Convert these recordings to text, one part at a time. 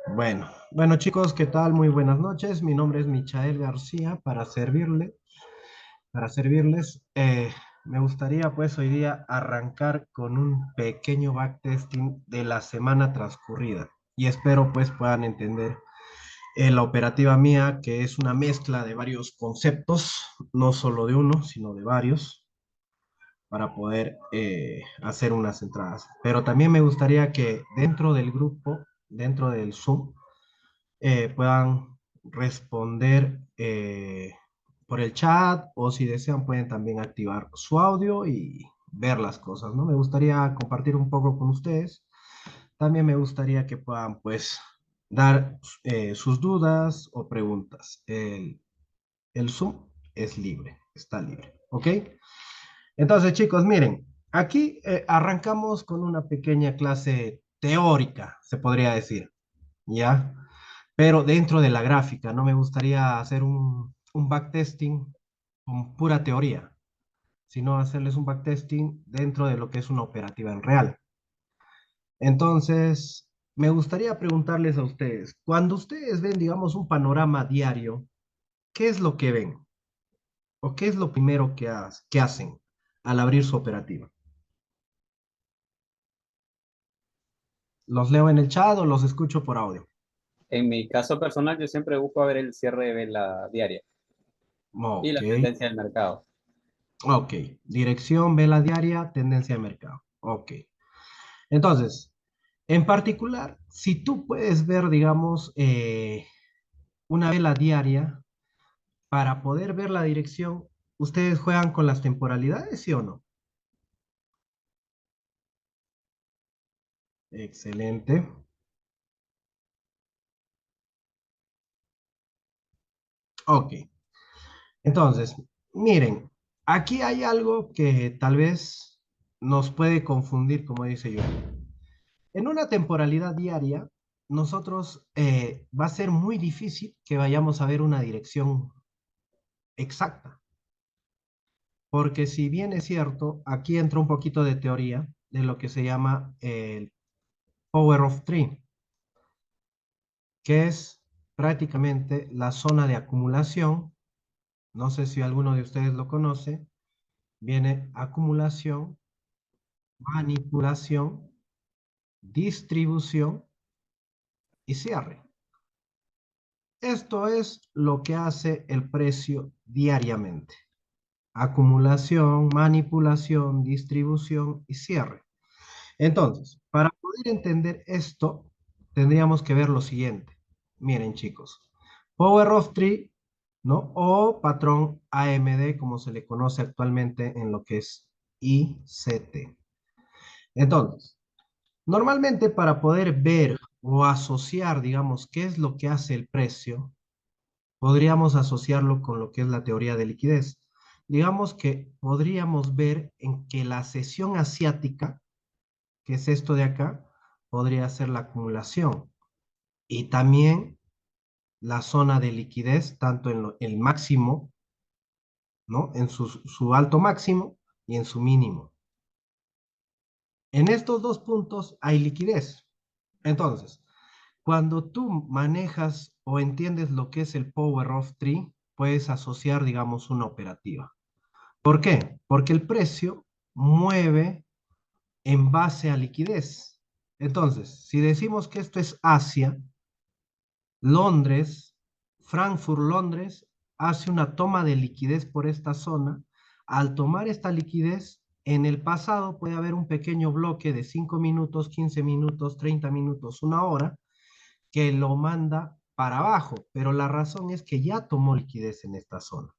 Bueno chicos, ¿qué tal? Muy buenas noches. Mi nombre es Michael García para servirles. Me gustaría pues hoy día arrancar con un pequeño backtesting de la semana transcurrida y espero pues puedan entender la operativa mía, que es una mezcla de varios conceptos, no solo de uno, sino de varios, para poder hacer unas entradas. Pero también me gustaría que dentro del grupo, dentro del Zoom, puedan responder por el chat, o si desean pueden también activar su audio y ver las cosas, ¿no? Me gustaría compartir un poco con ustedes. También me gustaría que puedan pues dar sus dudas o preguntas. El Zoom es libre, está libre, ¿ok? Entonces chicos, miren, aquí arrancamos con una pequeña clase teórica, se podría decir, ¿ya? Pero dentro de la gráfica, no me gustaría hacer un backtesting con pura teoría, sino hacerles un backtesting dentro de lo que es una operativa en real. Entonces, me gustaría preguntarles a ustedes, cuando ustedes ven, digamos, un panorama diario, ¿qué es lo que ven? ¿O qué es lo primero que hacen al abrir su operativa? ¿Los leo en el chat o los escucho por audio? En mi caso personal, yo siempre busco a ver el cierre de vela diaria y Ok, la tendencia del mercado. ok. Dirección, vela diaria, tendencia de mercado. Ok. Entonces, en particular, si tú puedes ver, digamos, una vela diaria, para poder ver la dirección, ¿ustedes juegan con las temporalidades, sí o no? Excelente. Ok. Entonces, miren, aquí hay algo que tal vez nos puede confundir, como dice yo. En una temporalidad diaria, nosotros va a ser muy difícil que vayamos a ver una dirección exacta. Porque si bien es cierto, aquí entra un poquito de teoría de lo que se llama el Power of Three, que es prácticamente la zona de acumulación. No sé si alguno de ustedes lo conoce. Viene acumulación, manipulación, distribución y cierre. Esto es lo que hace el precio diariamente. Acumulación, manipulación, distribución y cierre. Entonces, para poder entender esto, tendríamos que ver lo siguiente. Miren, chicos, Power of Three, ¿no? O patrón AMD, como se le conoce actualmente en lo que es ICT. Entonces, normalmente para poder ver o asociar, digamos, qué es lo que hace el precio, podríamos asociarlo con lo que es la teoría de liquidez. Digamos que podríamos ver en que la sesión asiática, que es esto de acá, podría ser la acumulación. Y también la zona de liquidez, tanto en el máximo, ¿no? En su alto máximo y en su mínimo. En estos dos puntos hay liquidez. Entonces, cuando tú manejas o entiendes lo que es el Power of Three, puedes asociar, digamos, una operativa. ¿Por qué? Porque el precio mueve en base a liquidez. Entonces, si decimos que esto es Asia, Londres, Frankfurt, Londres, hace una toma de liquidez por esta zona. Al tomar esta liquidez, en el pasado puede haber un pequeño bloque de 5 minutos, 15 minutos, 30 minutos, una hora, que lo manda para abajo, pero la razón es que ya tomó liquidez en esta zona.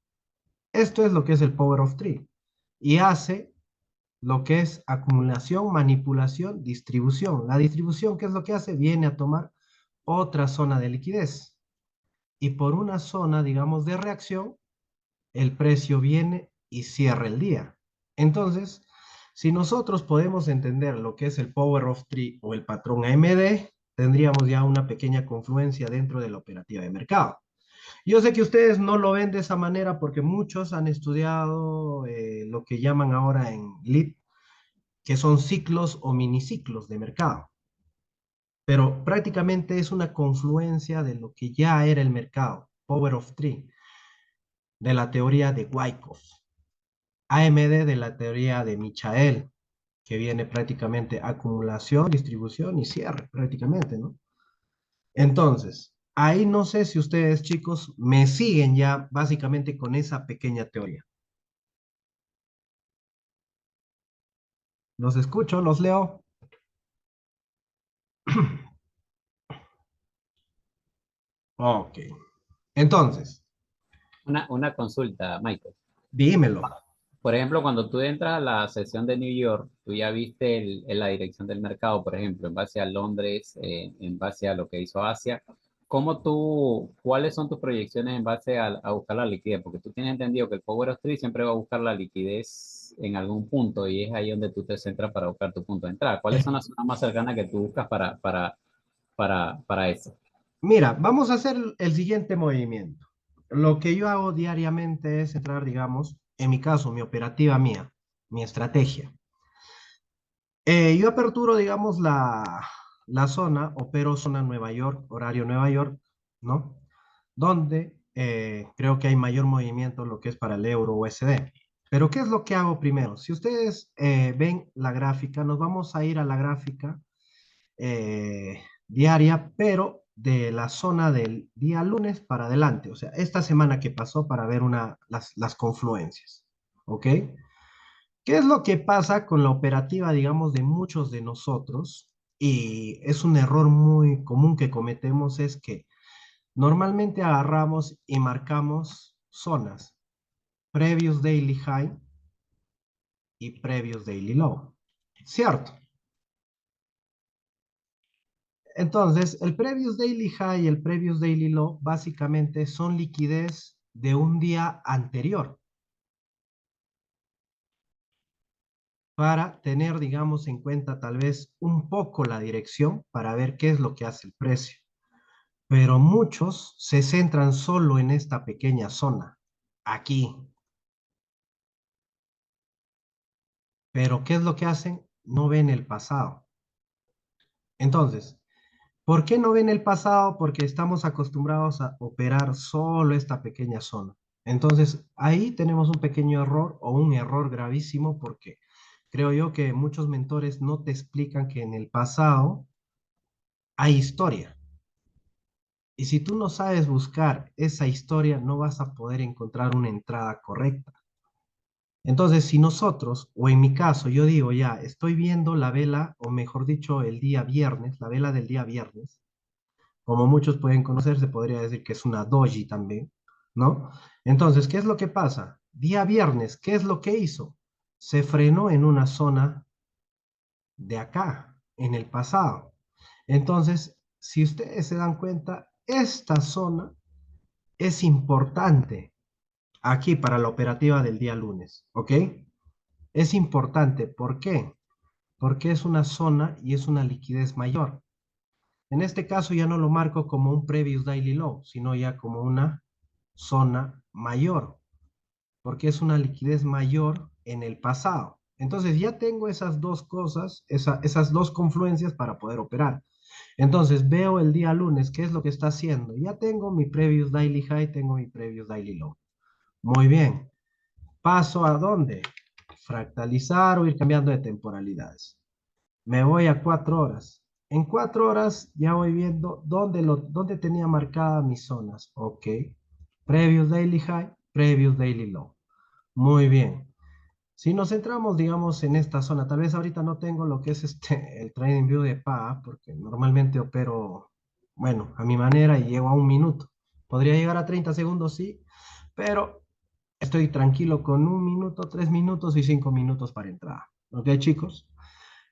Esto es lo que es el Power of Three y hace lo que es acumulación, manipulación, distribución. La distribución, ¿qué es lo que hace? Viene a tomar otra zona de liquidez y por una zona, digamos, de reacción, el precio viene y cierra el día. Entonces, si nosotros podemos entender lo que es el Power of Three o el patrón AMD, tendríamos ya una pequeña confluencia dentro de la operativa de mercado. Yo sé que ustedes no lo ven de esa manera porque muchos han estudiado lo que llaman ahora en LEAD, que son ciclos o miniciclos de mercado. pero prácticamente es una confluencia de lo que ya era el mercado, Power of Three, de la teoría de Wyckoff, AMD de la teoría de Michael, que viene prácticamente acumulación, distribución y cierre, prácticamente, ¿no? Entonces, ahí no sé si ustedes, chicos, me siguen ya básicamente con esa pequeña teoría. Los escucho, los leo. Ok. Entonces, Una consulta, Michael. dímelo. Por ejemplo, cuando tú entras a la sesión de New York, tú ya viste la dirección del mercado, por ejemplo, en base a Londres, en base a lo que hizo Asia. ¿Cuáles son tus proyecciones en base a buscar la liquidez? Porque tú tienes entendido que el Power of Three siempre va a buscar la liquidez en algún punto y es ahí donde tú te centras para buscar tu punto de entrada. ¿Cuáles Eh, son las zonas más cercanas que tú buscas para eso? Mira, vamos a hacer el siguiente movimiento. Lo que yo hago diariamente es entrar, digamos, en mi caso, mi operativa mía, mi estrategia. Yo aperturo, digamos, la zona, opero zona Nueva York, horario Nueva York, ¿no? Donde creo que hay mayor movimiento lo que es para el euro USD. Pero ¿qué es lo que hago primero? Si ustedes ven la gráfica, nos vamos a ir a la gráfica diaria, pero de la zona del día lunes para adelante, o sea, esta semana que pasó para ver las confluencias, ¿ok? ¿Qué es lo que pasa con la operativa, digamos, de muchos de nosotros? Y es un error muy común que cometemos, es que normalmente agarramos y marcamos zonas, previous daily high y previous daily low, ¿cierto? Entonces, el previous daily high y el previous daily low básicamente son liquidez de un día anterior para tener, digamos, en cuenta tal vez un poco la dirección para ver qué es lo que hace el precio. Pero muchos se centran solo en esta pequeña zona, aquí. Pero ¿qué es lo que hacen? No ven el pasado. Entonces, ¿por qué no ven el pasado? Porque estamos acostumbrados a operar solo esta pequeña zona. Entonces, ahí tenemos un pequeño error o un error gravísimo porque creo yo que muchos mentores no te explican que en el pasado hay historia. Y si tú no sabes buscar esa historia, no vas a poder encontrar una entrada correcta. Entonces, si nosotros, o en mi caso, yo digo ya, estoy viendo la vela, o mejor dicho, el día viernes, la vela del día viernes, como muchos pueden conocer, se podría decir que es una doji también, ¿no? Entonces, ¿qué es lo que pasa? Día viernes, ¿qué es lo que hizo? Se frenó en una zona de acá, en el pasado. Entonces, si ustedes se dan cuenta, esta zona es importante aquí para la operativa del día lunes, ¿ok? Es importante, ¿por qué? Porque es una zona y es una liquidez mayor. En este caso ya no lo marco como un previous daily low, sino ya como una zona mayor, porque es una liquidez mayor en el pasado. Entonces ya tengo esas dos cosas, esas dos confluencias para poder operar. Entonces veo el día lunes, ¿qué es lo que está haciendo? Ya tengo mi previous daily high, tengo mi previous daily low. Muy bien. ¿Paso a dónde? Fractalizar o ir cambiando de temporalidades. Me voy a 4 horas. En 4 horas ya voy viendo dónde tenía marcadas mis zonas. Ok. Previous daily high, previous daily low. Muy bien. Si nos centramos, digamos, en esta zona, tal vez ahorita no tengo lo que es el Trading View de PA, porque normalmente opero, bueno, a mi manera y llego a 1 minuto. Podría llegar a 30 segundos, sí, pero estoy tranquilo con 1 minuto, 3 minutos y 5 minutos para entrar. ¿Ok, chicos?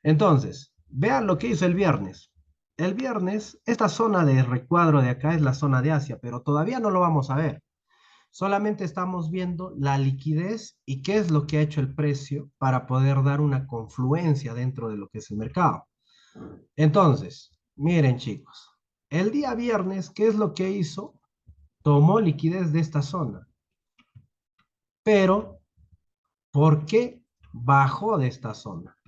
Entonces, vean lo que hizo el viernes. El viernes, esta zona de recuadro de acá es la zona de Asia, pero todavía no lo vamos a ver. Solamente estamos viendo la liquidez y qué es lo que ha hecho el precio para poder dar una confluencia dentro de lo que es el mercado. Entonces, miren chicos, el día viernes, ¿qué es lo que hizo? Tomó liquidez de esta zona, pero ¿por qué bajó de esta zona?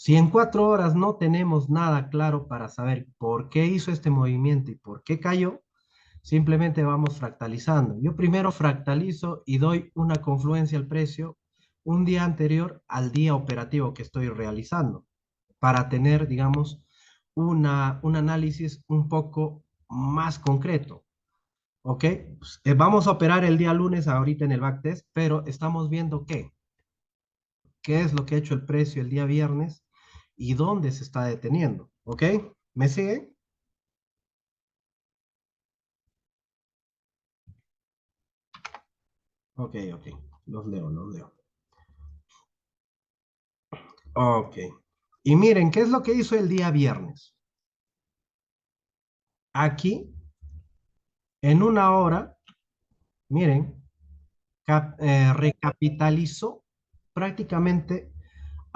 Si en 4 horas no tenemos nada claro para saber por qué hizo este movimiento y por qué cayó, simplemente vamos fractalizando. Yo primero fractalizo y doy una confluencia al precio un día anterior al día operativo que estoy realizando para tener, digamos, un análisis un poco más concreto. ¿Ok? Pues, vamos a operar el día lunes ahorita en el backtest, pero estamos viendo qué es lo que ha hecho el precio el día viernes y dónde se está deteniendo. ¿Ok? ¿Me sigue? Ok, ok. Los leo, los leo. Ok. Y miren, ¿qué es lo que hizo el día viernes? Aquí, en 1 hora, miren, recapitalizó prácticamente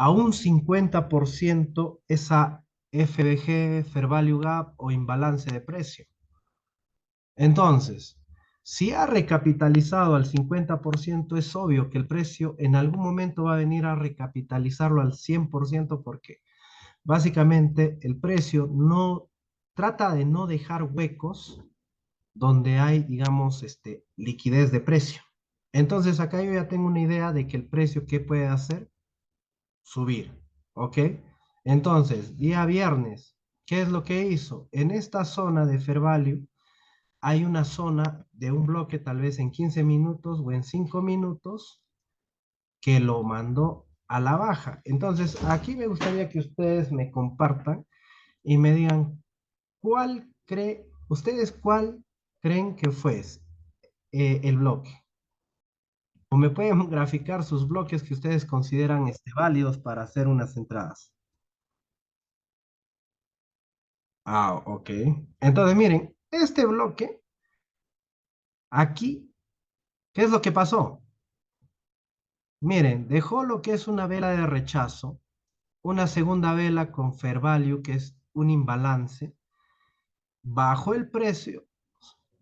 a un 50% esa FVG, Fair Value Gap o imbalance de precio. Entonces, si ha recapitalizado al 50%, es obvio que el precio en algún momento va a venir a recapitalizarlo al 100% porque básicamente el precio no trata de no dejar huecos donde hay, digamos, liquidez de precio. Entonces, acá yo ya tengo una idea de que el precio, ¿qué puede hacer? Subir, ¿ok? Entonces, día viernes, ¿qué es lo que hizo? En esta zona de Fair Value hay una zona de un bloque tal vez en 15 minutos o en 5 minutos que lo mandó a la baja. Entonces, aquí me gustaría que ustedes me compartan y me digan cuál creen que fue el bloque. O me pueden graficar sus bloques que ustedes consideran válidos para hacer unas entradas. Ah, ok. Entonces, miren, este bloque aquí, ¿qué es lo que pasó? Miren, dejó lo que es una vela de rechazo, una segunda vela con fair value, que es un imbalance, bajó el precio,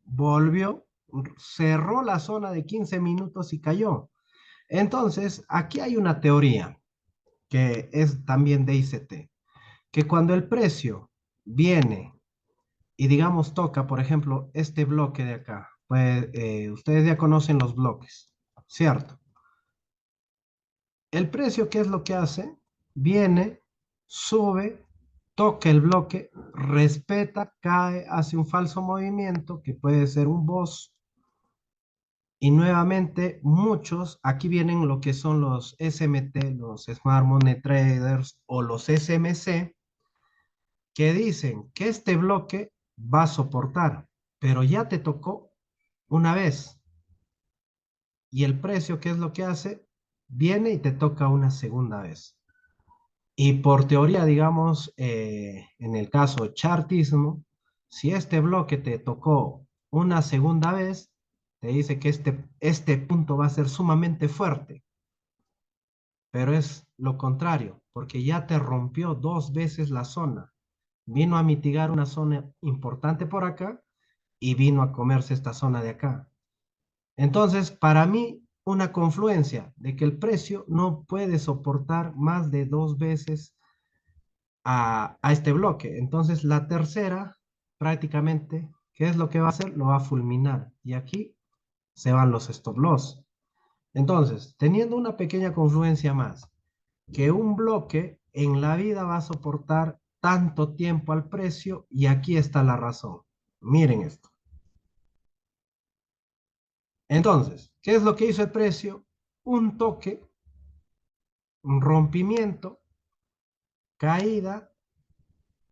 volvió, cerró la zona de 15 minutos y cayó. Entonces, aquí hay una teoría que es también de ICT, que cuando el precio viene y digamos toca, por ejemplo, este bloque de acá, pues ustedes ya conocen los bloques, ¿cierto? El precio, ¿qué es lo que hace? Viene, sube, toca el bloque, respeta, cae, hace un falso movimiento que puede ser un boss. Y nuevamente, muchos, aquí vienen lo que son los SMT, los Smart Money Traders o los SMC, que dicen que este bloque va a soportar, pero ya te tocó una vez. Y el precio, ¿qué es lo que hace? Viene y te toca una segunda vez. Y por teoría, digamos, en el caso chartismo, si este bloque te tocó una segunda vez, te dice que este punto va a ser sumamente fuerte, pero es lo contrario, porque ya te rompió 2 veces la zona. Vino a mitigar una zona importante por acá y vino a comerse esta zona de acá. Entonces, para mí, una confluencia de que el precio no puede soportar más de 2 veces a este bloque. Entonces, la tercera, prácticamente, ¿qué es lo que va a hacer? Lo va a fulminar. Y aquí se van los stop loss. Entonces, teniendo una pequeña confluencia más, que un bloque en la vida va a soportar tanto tiempo al precio, y aquí está la razón. Miren esto. Entonces, ¿qué es lo que hizo el precio? Un toque, un rompimiento, caída,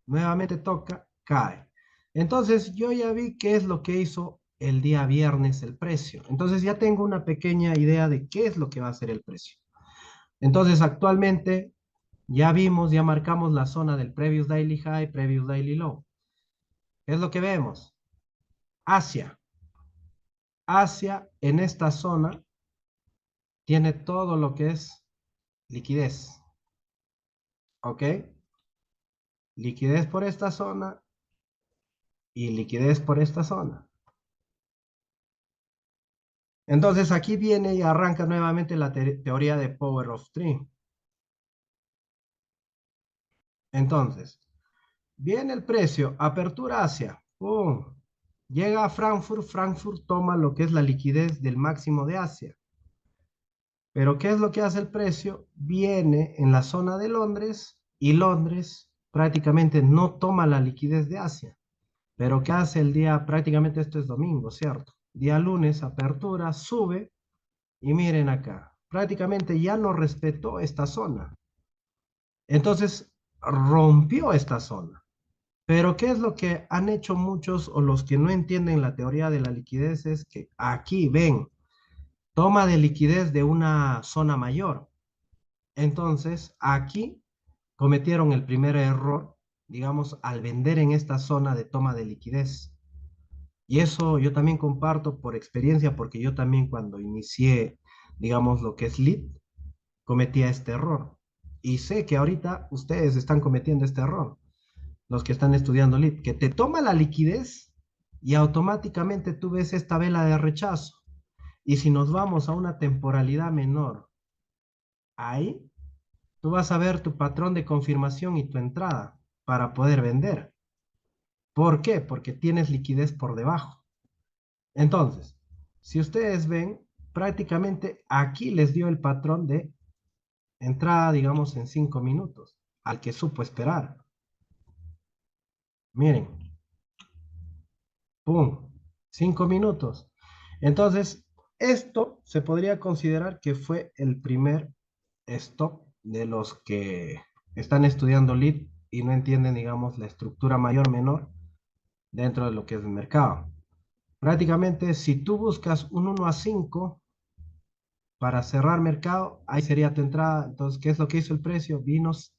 nuevamente toca, cae. Entonces yo ya vi qué es lo que hizo el día viernes el precio. Entonces ya tengo una pequeña idea de qué es lo que va a hacer el precio. Entonces actualmente ya vimos, ya marcamos la zona del previous daily high, previous daily low. ¿Qué es lo que vemos? Asia. Asia en esta zona tiene todo lo que es liquidez. ¿Ok? Liquidez por esta zona y liquidez por esta zona. Entonces aquí viene y arranca nuevamente la teoría de Power of Three. Entonces, viene el precio, apertura Asia, ¡pum! Llega a Frankfurt, Frankfurt toma lo que es la liquidez del máximo de Asia. Pero ¿qué es lo que hace el precio? Viene en la zona de Londres y Londres prácticamente no toma la liquidez de Asia. Pero ¿qué hace el día? Prácticamente esto es domingo, ¿cierto? Día lunes, apertura, sube y miren acá, prácticamente ya no respetó esta zona. Entonces rompió esta zona. Pero ¿qué es lo que han hecho muchos o los que no entienden la teoría de la liquidez? Es que aquí ven, toma de liquidez de una zona mayor. Entonces, aquí cometieron el primer error, digamos, al vender en esta zona de toma de liquidez. Y eso yo también comparto por experiencia, porque yo también cuando inicié, digamos, lo que es LEAD, cometía este error. Y sé que ahorita ustedes están cometiendo este error, los que están estudiando LEAD, que te toma la liquidez y automáticamente tú ves esta vela de rechazo. Y si nos vamos a una temporalidad menor, ahí tú vas a ver tu patrón de confirmación y tu entrada para poder vender. ¿Por qué? Porque tienes liquidez por debajo. Entonces, si ustedes ven, prácticamente aquí les dio el patrón de entrada, digamos, en 5 minutos, al que supo esperar. Miren, ¡pum! 5 minutos. Entonces, esto se podría considerar que fue el primer stop de los que están estudiando lead y no entienden, digamos, la estructura mayor-menor dentro de lo que es el mercado. Prácticamente, si tú buscas un 1 a 5 para cerrar mercado, ahí sería tu entrada. Entonces, ¿qué es lo que hizo el precio? Vinos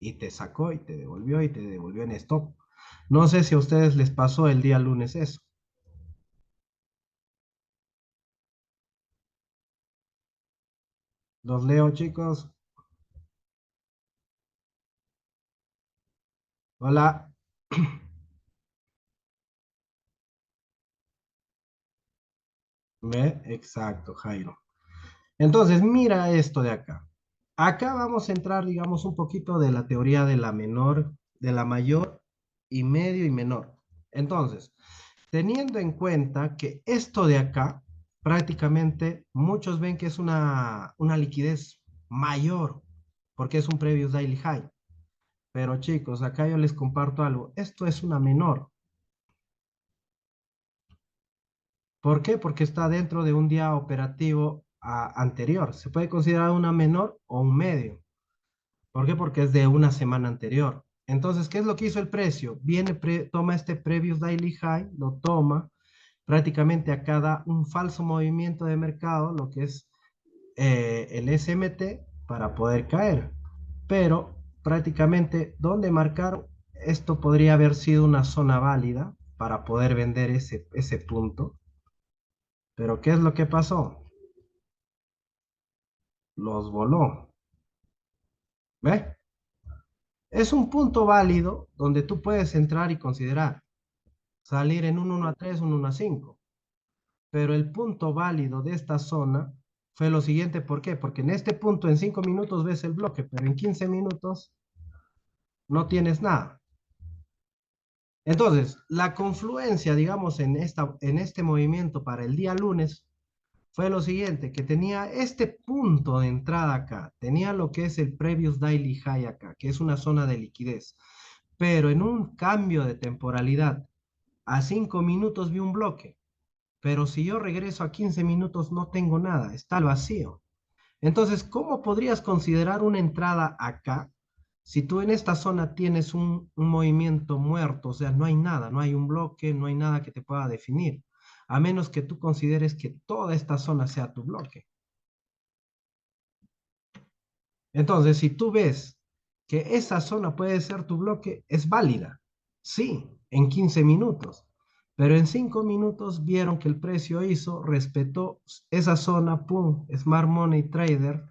y te sacó y te devolvió en stop. No sé si a ustedes les pasó el día lunes eso. Los leo, chicos. Hola. ¿Ve? Exacto, Jairo. Entonces, mira esto de acá. Acá vamos a entrar, digamos, un poquito de la teoría de la menor, de la mayor y medio y menor. Entonces, teniendo en cuenta que esto de acá, prácticamente muchos ven que es una liquidez mayor, porque es un previous daily high. Pero chicos, acá yo les comparto algo. Esto es una menor. ¿Por qué? Porque está dentro de un día operativo anterior. Se puede considerar una menor o un medio. ¿Por qué? Porque es de una semana anterior. Entonces, ¿qué es lo que hizo el precio? Viene, toma este previous daily high, lo toma, prácticamente acá da un falso movimiento de mercado, lo que es el SMT, para poder caer. Pero prácticamente, ¿dónde marcar? Esto podría haber sido una zona válida para poder vender ese punto. Pero ¿qué es lo que pasó? Los voló. ¿Ve? Es un punto válido donde tú puedes entrar y considerar salir en un 1 a 3, un 1 a 5. Pero el punto válido de esta zona fue lo siguiente. ¿Por qué? Porque en este punto en 5 minutos ves el bloque, pero en 15 minutos no tienes nada. Entonces, la confluencia, digamos, en este movimiento para el día lunes fue lo siguiente, que tenía este punto de entrada acá, tenía lo que es el previous daily high acá, que es una zona de liquidez, pero en un cambio de temporalidad, a 5 minutos vi un bloque, pero si yo regreso a 15 minutos no tengo nada, está el vacío. Entonces, ¿cómo podrías considerar una entrada acá si tú en esta zona tienes un movimiento muerto? O sea, no hay nada, no hay un bloque, no hay nada que te pueda definir, a menos que tú consideres que toda esta zona sea tu bloque. Entonces, si tú ves que esa zona puede ser tu bloque, es válida. Sí, en 15 minutos. Pero en 5 minutos vieron que el precio hizo, respetó esa zona, pum, Smart Money Trader,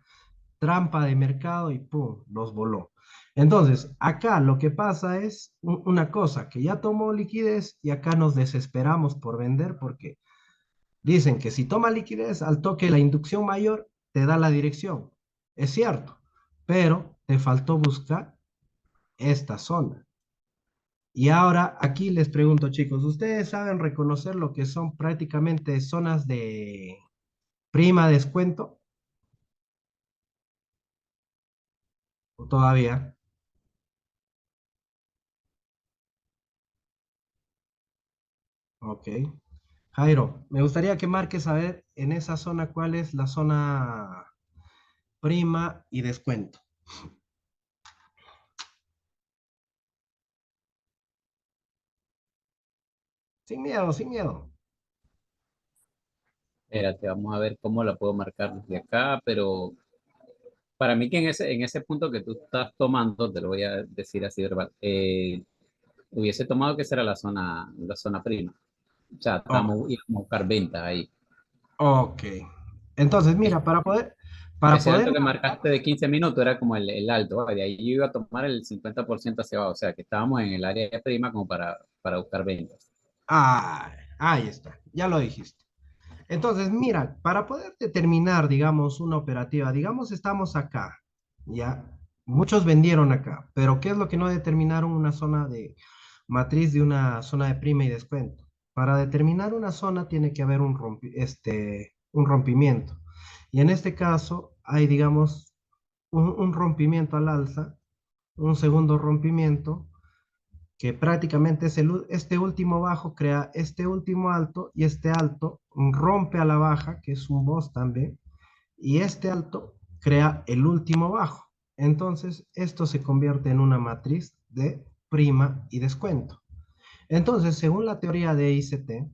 trampa de mercado y pum, los voló. Entonces, acá lo que pasa es una cosa, que ya tomó liquidez y acá nos desesperamos por vender porque dicen que si toma liquidez, al toque la inducción mayor te da la dirección. Es cierto, pero te faltó buscar esta zona. Y ahora aquí les pregunto, chicos, ¿ustedes saben reconocer lo que son prácticamente zonas de prima descuento? ¿O todavía? Ok. Jairo, me gustaría que marques a ver en esa zona cuál es la zona prima y descuento. Sin miedo, sin miedo. Espérate, vamos a ver cómo la puedo marcar desde acá, pero para mí que en ese punto que tú estás tomando, te lo voy a decir así verbal, hubiese tomado que será la zona prima. O sea, Oh, íbamos a buscar ventas ahí. ok. Entonces, Es- mira, para Ese poder alto que marcar, marcaste de 15 minutos era como el alto, ¿vale? De ahí yo iba a tomar el 50% hacia abajo, o sea, que estábamos en el área de prima como para buscar ventas. ah, ahí está, ya lo dijiste. Entonces, mira, para poder determinar, digamos, una operativa, digamos, estamos acá, ¿ya? Muchos vendieron acá, pero ¿qué es lo que no determinaron una zona de matriz de una zona de prima y descuento? Para determinar una zona tiene que haber un rompimiento. Y en este caso hay, digamos, un rompimiento al alza, un segundo rompimiento que prácticamente es este último bajo crea este último alto y este alto rompe a la baja, que es un boss también, y este alto crea el último bajo. Entonces, esto se convierte en una matriz de prima y descuento. Entonces, según la teoría de ICT,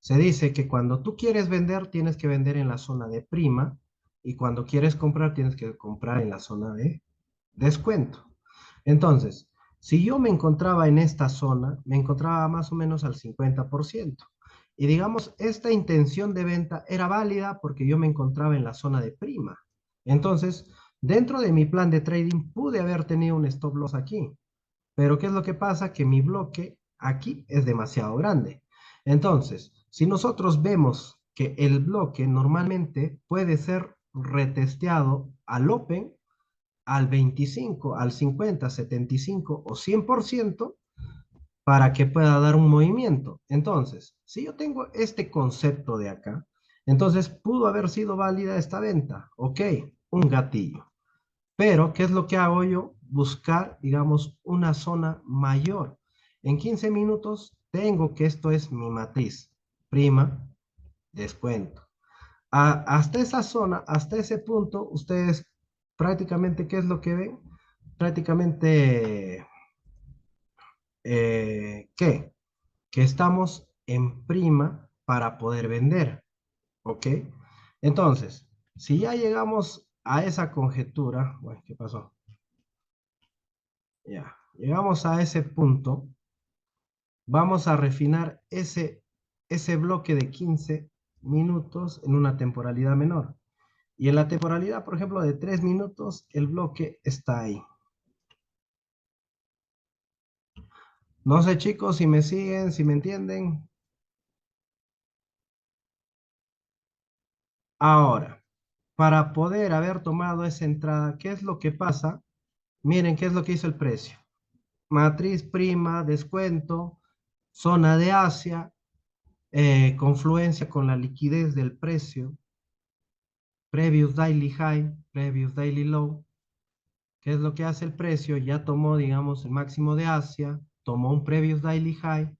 se dice que cuando tú quieres vender, tienes que vender en la zona de prima y cuando quieres comprar, tienes que comprar en la zona de descuento. Entonces, si yo me encontraba en esta zona, me encontraba más o menos al 50%. Y digamos, esta intención de venta era válida porque yo me encontraba en la zona de prima. Entonces, dentro de mi plan de trading pude haber tenido un stop loss aquí. Pero ¿qué es lo que pasa? Que mi bloque aquí es demasiado grande. Entonces, si nosotros vemos que el bloque normalmente puede ser retesteado al open, al 25, al 50, 75 o 100% para que pueda dar un movimiento. Entonces, si yo tengo este concepto de acá, entonces pudo haber sido válida esta venta. Ok, un gatillo. Pero, ¿qué es lo que hago yo? Buscar, digamos, una zona mayor. En 15 minutos tengo que esto es mi matriz. Prima, descuento. Hasta esa zona, hasta ese punto, ustedes prácticamente, ¿qué es lo que ven? Prácticamente, ¿qué? Que estamos en prima para poder vender, ¿ok? Entonces, si ya llegamos a esa conjetura, bueno, ¿qué pasó? Ya, llegamos a ese punto, vamos a refinar ese bloque de 15 minutos en una temporalidad menor. Y en la temporalidad, por ejemplo, de 3 minutos, el bloque está ahí. No sé, chicos, si me siguen, si me entienden. Ahora, para poder haber tomado esa entrada, ¿qué es lo que pasa? Miren, ¿qué es lo que hizo el precio? Matriz prima, descuento, zona de Asia, confluencia con la liquidez del precio, previous daily high, previous daily low. ¿Qué es lo que hace el precio? Ya tomó, digamos, el máximo de Asia, tomó un previous daily high,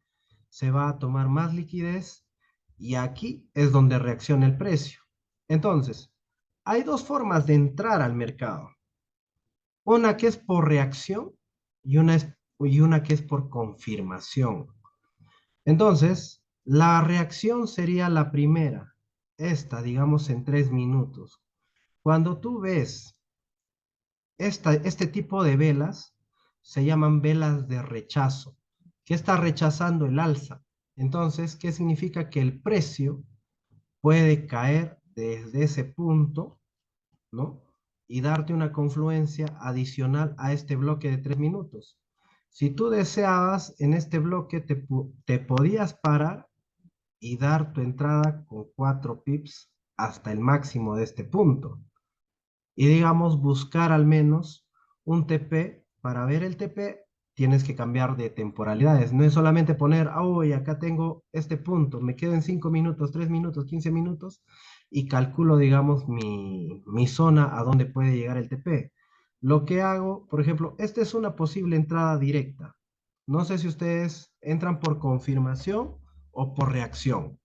se va a tomar más liquidez y aquí es donde reacciona el precio. Entonces, hay dos formas de entrar al mercado. Una que es por reacción y una que es por confirmación. Entonces, la reacción sería la primera, esta, digamos, en 3 minutos. Cuando tú ves este tipo de velas, se llaman velas de rechazo, que está rechazando el alza. Entonces, ¿qué significa? Que el precio puede caer desde ese punto, ¿no? Y darte una confluencia adicional a este bloque de 3 minutos. Si tú deseabas, en este bloque te podías parar y dar tu entrada con 4 pips hasta el máximo de este punto. Y digamos, buscar al menos un TP para ver el TP, tienes que cambiar de temporalidades. No es solamente poner, ah, uy, acá tengo este punto, me quedo en 5 minutos, 3 minutos, 15 minutos y calculo, digamos, mi zona a donde puede llegar el TP. Lo que hago, por ejemplo, esta es una posible entrada directa. No sé si ustedes entran por confirmación o por reacción.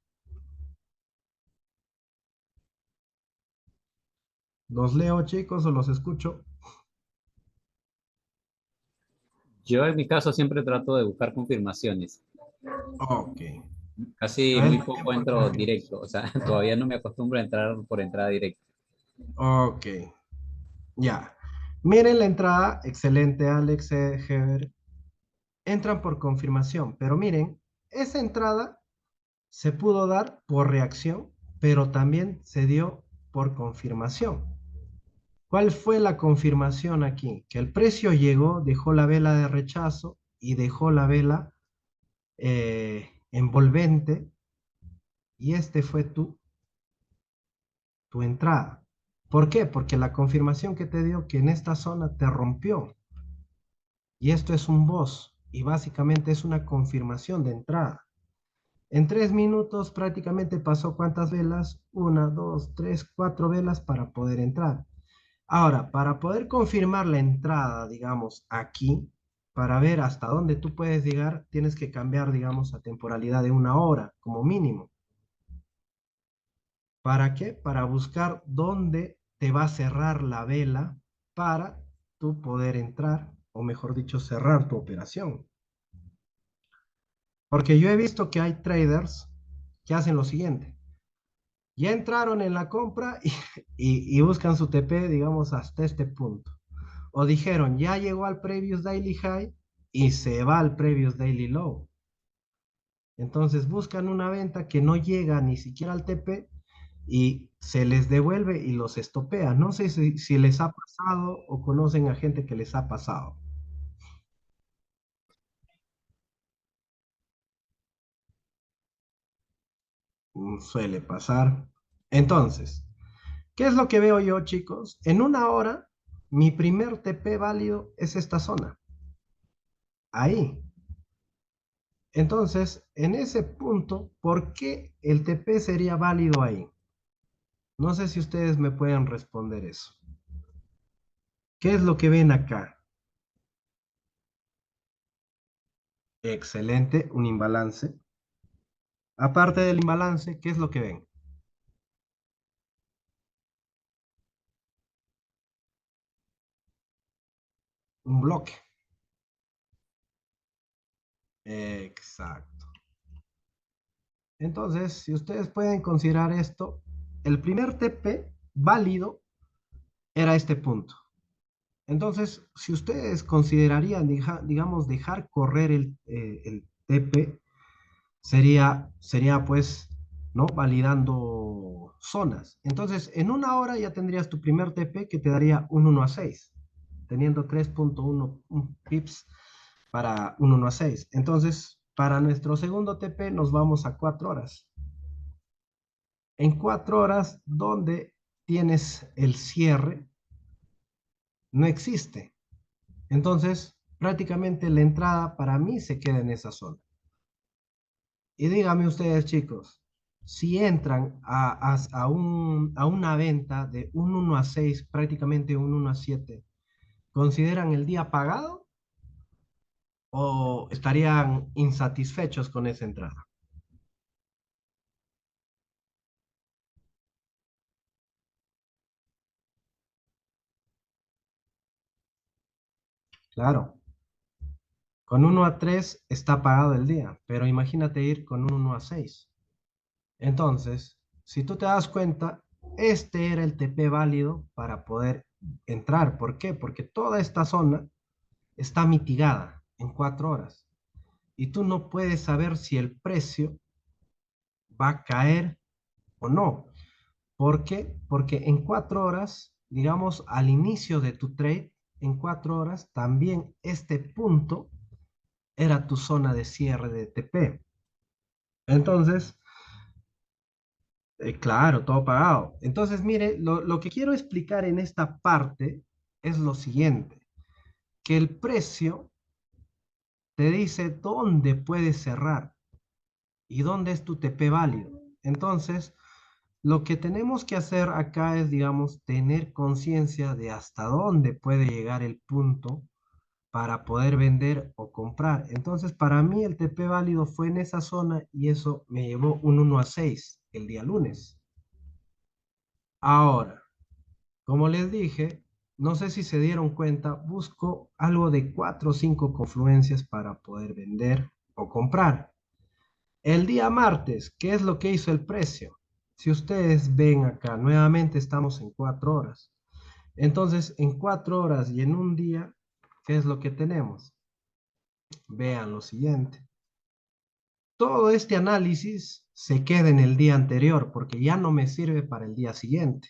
¿Los leo, chicos, o los escucho? Yo en mi caso siempre trato de buscar confirmaciones. Ok. Casi A ver, muy también poco por entro confirmación. directo. O sea, todavía no me acostumbro a entrar por entrada directa. Ok, ya. Miren la entrada, excelente, Alex, Heber. Entran por confirmación, pero miren, esa entrada se pudo dar por reacción, pero también se dio por confirmación. ¿Cuál fue la confirmación aquí? Que el precio llegó, dejó la vela de rechazo y dejó la vela envolvente, y este fue tu entrada. ¿Por qué? Porque la confirmación que te dio que en esta zona te rompió. Y esto es un boss y básicamente es una confirmación de entrada. En 3 minutos prácticamente pasó cuántas velas, una, dos, tres, cuatro velas para poder entrar. Ahora, para poder confirmar la entrada, digamos, aquí, para ver hasta dónde tú puedes llegar, tienes que cambiar, digamos, a temporalidad de 1 hora como mínimo. ¿Para qué? Para buscar dónde te va a cerrar la vela para tú poder entrar, o mejor dicho, cerrar tu operación. Porque yo he visto que hay traders que hacen lo siguiente. Ya entraron en la compra y buscan su TP, digamos, hasta este punto. O dijeron, ya llegó al previous daily high y se va al previous daily low. Entonces buscan una venta que no llega ni siquiera al TP y se les devuelve y los estopea. No sé si les ha pasado o conocen a gente que les ha pasado. Suele pasar. Entonces, ¿qué es lo que veo yo, chicos? En 1 hora, mi primer TP válido es esta zona. Ahí. Entonces, en ese punto, ¿por qué el TP sería válido ahí? No sé si ustedes me pueden responder eso. ¿Qué es lo que ven acá? Excelente, un imbalance. Aparte del imbalance, ¿qué es lo que ven? Un bloque. Exacto. Entonces, si ustedes pueden considerar esto, el primer TP válido era este punto. Entonces, si ustedes considerarían, digamos, dejar correr el TP, sería pues, ¿no? Validando zonas. Entonces, en 1 hora ya tendrías tu primer TP que te daría un 1 a 6, teniendo 3.1 pips para un 1 a 6. Entonces, para nuestro segundo TP nos vamos a 4 horas. En 4 horas, donde tienes el cierre, no existe. Entonces, prácticamente la entrada para mí se queda en esa zona. Y díganme ustedes, chicos, si entran a una venta de un 1 a 6, prácticamente un 1 a 7, ¿consideran el día pagado o estarían insatisfechos con esa entrada? Claro, con 1 a 3 está pagado el día, pero imagínate ir con un 1 a 6. Entonces, si tú te das cuenta, este era el TP válido para poder entrar. ¿Por qué? Porque toda esta zona está mitigada en 4 horas y tú no puedes saber si el precio va a caer o no. ¿Por qué? Porque en 4 horas, digamos, al inicio de tu trade, en 4 horas, también este punto era tu zona de cierre de TP. Entonces, claro, todo pagado. Entonces, mire, lo que quiero explicar en esta parte es lo siguiente. que el precio te dice dónde puedes cerrar y dónde es tu TP válido. Entonces, lo que tenemos que hacer acá es, digamos, tener conciencia de hasta dónde puede llegar el punto para poder vender o comprar. Entonces, para mí el TP válido fue en esa zona y eso me llevó un 1 a 6 el día lunes. Ahora, como les dije, no sé si se dieron cuenta, busco algo de 4 o 5 confluencias para poder vender o comprar. El día martes, ¿qué es lo que hizo el precio? Si ustedes ven acá, nuevamente estamos en 4 horas. Entonces, en 4 horas y en un día, ¿qué es lo que tenemos? Vean lo siguiente. Todo este análisis se queda en el día anterior porque ya no me sirve para el día siguiente.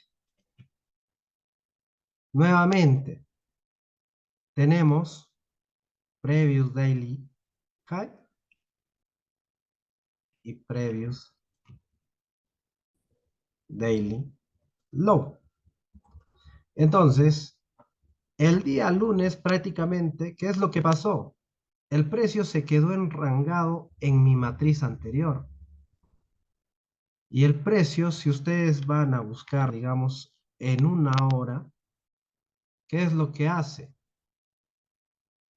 Nuevamente, tenemos previous daily high y previous daily low. Entonces, el día lunes prácticamente, ¿qué es lo que pasó? El precio se quedó enrangado en mi matriz anterior. Y el precio, si ustedes van a buscar, digamos, en una hora, ¿qué es lo que hace?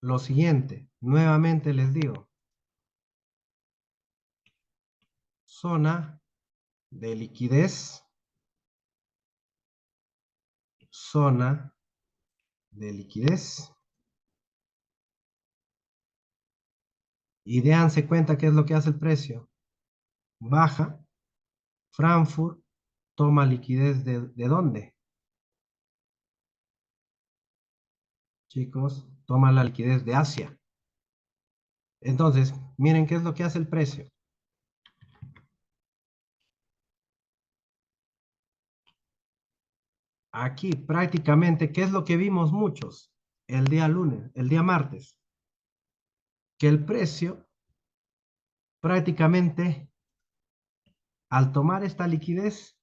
Lo siguiente, nuevamente les digo, zona de liquidez, zona de liquidez, y déanse cuenta qué es lo que hace el precio. Baja, Frankfurt toma liquidez ¿de dónde? Chicos, toma la liquidez de Asia. Entonces, miren qué es lo que hace el precio. Aquí prácticamente, ¿qué es lo que vimos muchos el día lunes, el día martes? Que el precio prácticamente al tomar esta liquidez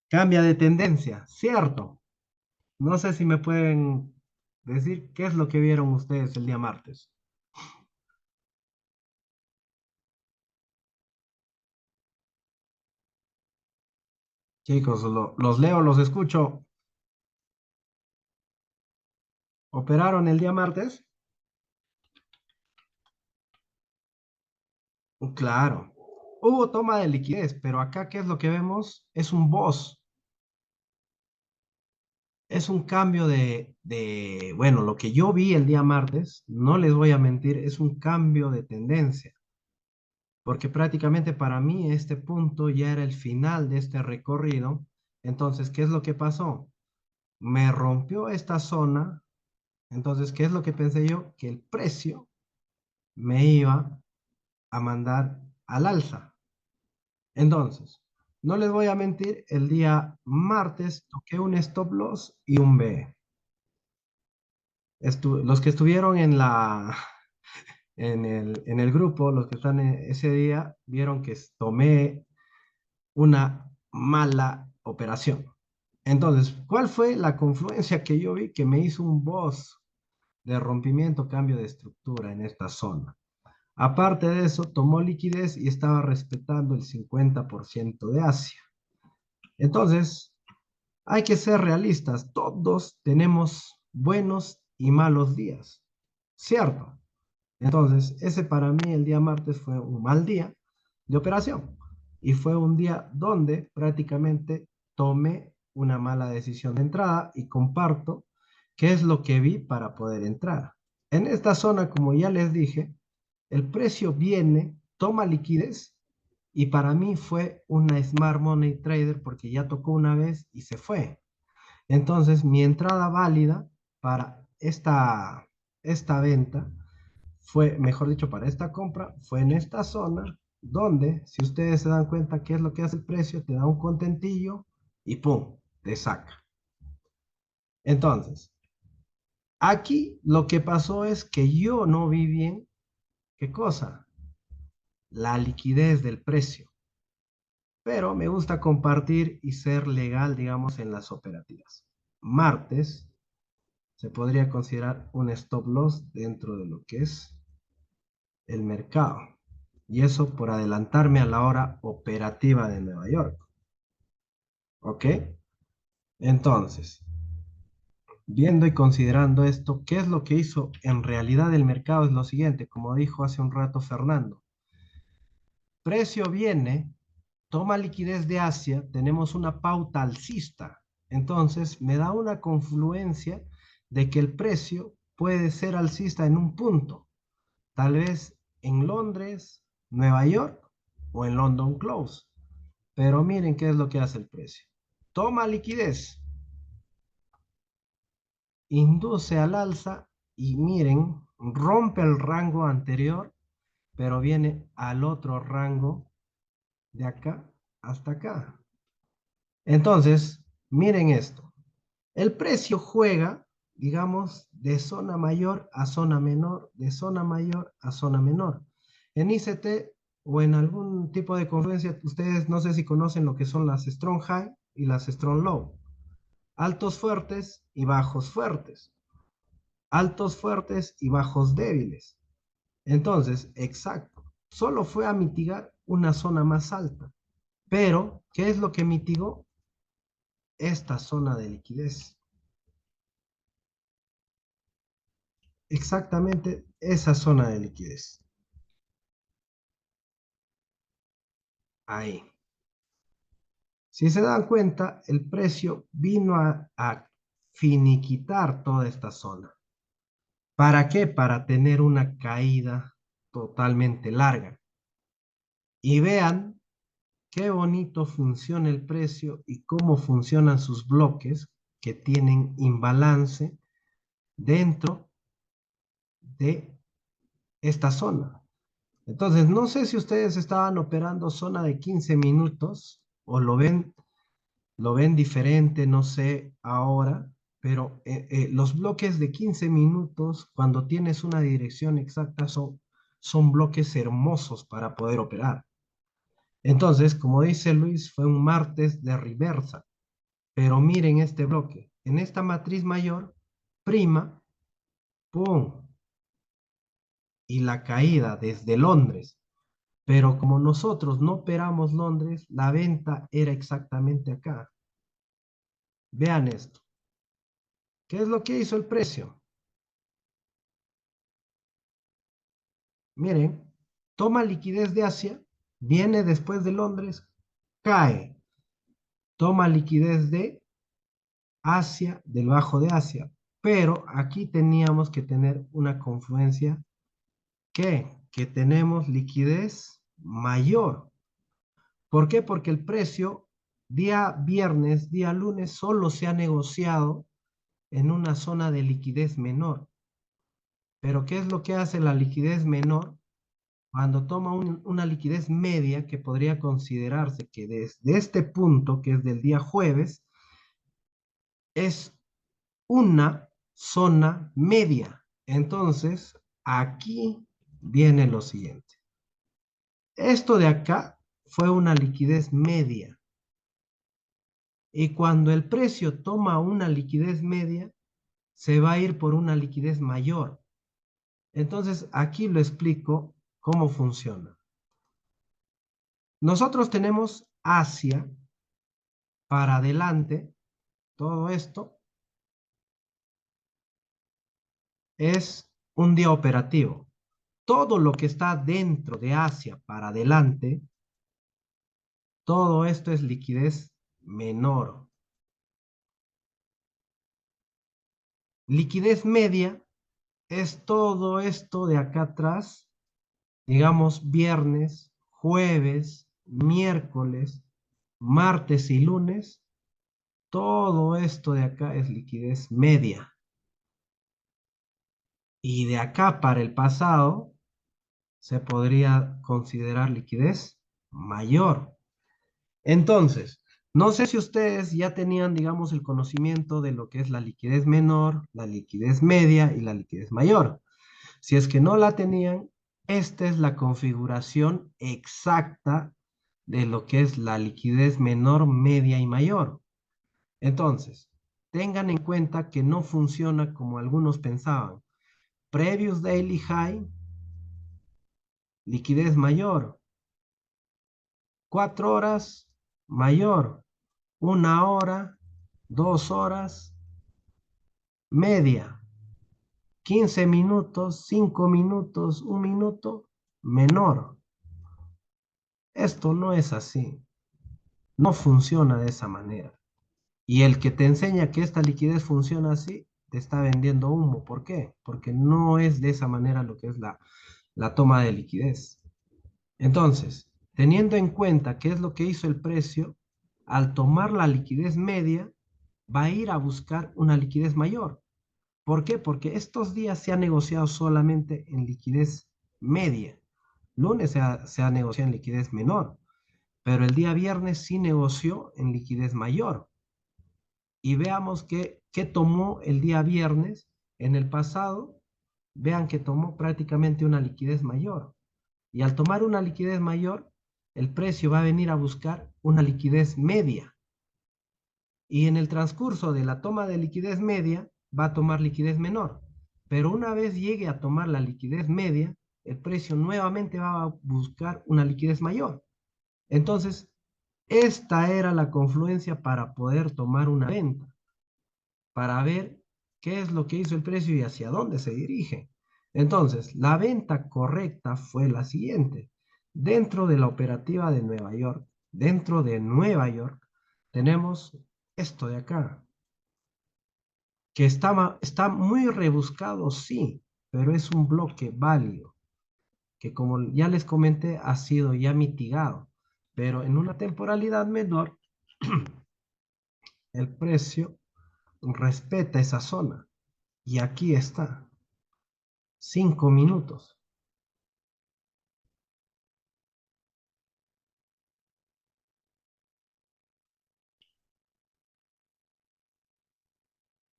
cambia de tendencia, ¿cierto? No sé si me pueden decir qué es lo que vieron ustedes el día martes. Chicos, los leo, los escucho. ¿Operaron el día martes? Claro. Hubo toma de liquidez, pero acá, ¿qué es lo que vemos? Es un boss. Es un cambio bueno, lo que yo vi el día martes, no les voy a mentir, es un cambio de tendencia, porque prácticamente para mí este punto ya era el final de este recorrido. Entonces, ¿qué es lo que pasó? Me rompió esta zona. Entonces, ¿qué es lo que pensé yo? Que el precio me iba a mandar al alza. Entonces, no les voy a mentir, el día martes toqué un stop loss y un B. Los que estuvieron en el grupo, los que están ese día, vieron que tomé una mala operación. Entonces, ¿cuál fue la confluencia que yo vi que me hizo un boss de rompimiento, cambio de estructura en esta zona? Aparte de eso, tomó liquidez y estaba respetando el 50% de Asia. Entonces, hay que ser realistas. Todos tenemos buenos y malos días, ¿cierto? Entonces, ese para mí el día martes fue un mal día de operación y fue un día donde prácticamente tomé una mala decisión de entrada y comparto qué es lo que vi para poder entrar. En esta zona, como ya les dije, el precio viene, toma liquidez y para mí fue una Smart Money Trader porque ya tocó una vez y se fue. Entonces, mi entrada válida para esta venta fue, mejor dicho, para esta compra, fue en esta zona donde, si ustedes se dan cuenta qué es lo que hace el precio, te da un contentillo y ¡pum! Te saca. Entonces, aquí lo que pasó es que yo no vi bien, ¿qué cosa? La liquidez del precio. Pero me gusta compartir y ser legal, digamos, en las operativas. Martes, se podría considerar un stop loss dentro de lo que es el mercado. Y eso por adelantarme a la hora operativa de Nueva York. ¿Ok? Entonces, viendo y considerando esto, ¿qué es lo que hizo en realidad el mercado? Es lo siguiente, como dijo hace un rato Fernando. Precio viene, toma liquidez de Asia, tenemos una pauta alcista. Entonces, me da una confluencia de que el precio puede ser alcista en un punto, tal vez en Londres, Nueva York o en London Close. Pero miren qué es lo que hace el precio. Toma liquidez, induce al alza y miren, rompe el rango anterior, pero viene al otro rango de acá hasta acá. Entonces, miren esto. El precio juega, digamos, de zona mayor a zona menor, de zona mayor a zona menor. En ICT o en algún tipo de confluencia, ustedes no sé si conocen lo que son las strong high y las strong low. Altos fuertes y bajos fuertes. Altos fuertes y bajos débiles. Entonces, exacto, solo fue a mitigar una zona más alta. Pero, ¿qué es lo que mitigó? Esta zona de liquidez. Exactamente esa zona de liquidez. Ahí. Si se dan cuenta, el precio vino a finiquitar toda esta zona. ¿Para qué? Para tener una caída totalmente larga. Y vean qué bonito funciona el precio y cómo funcionan sus bloques que tienen imbalance dentro de esta zona. Entonces, no sé si ustedes estaban operando zona de 15 minutos o lo ven diferente, no sé ahora, pero los bloques de 15 minutos, cuando tienes una dirección exacta, son bloques hermosos para poder operar. Entonces, como dice Luis, fue un martes de reversa, pero miren este bloque. En esta matriz mayor, prima, ¡pum! Y la caída desde Londres. Pero como nosotros no operamos Londres, la venta era exactamente acá. Vean esto. ¿Qué es lo que hizo el precio? Miren, toma liquidez de Asia, viene después de Londres, cae. Toma liquidez de Asia, del Bajo de Asia. Pero aquí teníamos que tener una confluencia que tenemos liquidez mayor. ¿Por qué? Porque el precio día viernes, día lunes, solo se ha negociado en una zona de liquidez menor. Pero ¿qué es lo que hace la liquidez menor? Cuando toma una liquidez media que podría considerarse que desde este punto, que es del día jueves, es una zona media. Entonces, aquí viene lo siguiente. Esto de acá fue una liquidez media. Y cuando el precio toma una liquidez media, se va a ir por una liquidez mayor. Entonces, aquí lo explico cómo funciona. Nosotros tenemos Asia para adelante. Todo esto es un día operativo. Todo lo que está dentro de Asia para adelante, todo esto es liquidez menor. Liquidez media es todo esto de acá atrás, digamos viernes, jueves, miércoles, martes y lunes. Todo esto de acá es liquidez media. Y de acá para el pasado se podría considerar liquidez mayor. Entonces, no sé si ustedes ya tenían, digamos, el conocimiento de lo que es la liquidez menor, la liquidez media y la liquidez mayor. Si es que no la tenían, esta es la configuración exacta de lo que es la liquidez menor, media y mayor. Entonces, tengan en cuenta que no funciona como algunos pensaban. Previous daily high, liquidez mayor. 4 horas, mayor. 1 hora, 2 horas, media. 15 minutos, 5 minutos, 1 minuto, menor. Esto no es así. No funciona de esa manera. Y el que te enseña que esta liquidez funciona así, te está vendiendo humo. ¿Por qué? Porque no es de esa manera lo que es la toma de liquidez. Entonces, teniendo en cuenta qué es lo que hizo el precio, al tomar la liquidez media, va a ir a buscar una liquidez mayor. ¿Por qué? Porque estos días se ha negociado solamente en liquidez media. Lunes se ha negociado en liquidez menor, pero el día viernes sí negoció en liquidez mayor. Y veamos qué tomó el día viernes. En el pasado, vean que tomó prácticamente una liquidez mayor. Y al tomar una liquidez mayor, el precio va a venir a buscar una liquidez media. Y en el transcurso de la toma de liquidez media, va a tomar liquidez menor. Pero una vez llegue a tomar la liquidez media, el precio nuevamente va a buscar una liquidez mayor. Entonces, esta era la confluencia para poder tomar una venta, para ver qué es lo que hizo el precio y hacia dónde se dirige. Entonces, la venta correcta fue la siguiente. Dentro de la operativa de Nueva York, dentro de Nueva York, tenemos esto de acá, que está muy rebuscado, sí, pero es un bloque válido, que como ya les comenté, ha sido ya mitigado. Pero en una temporalidad menor, el precio respeta esa zona. Y aquí está, 5 minutos.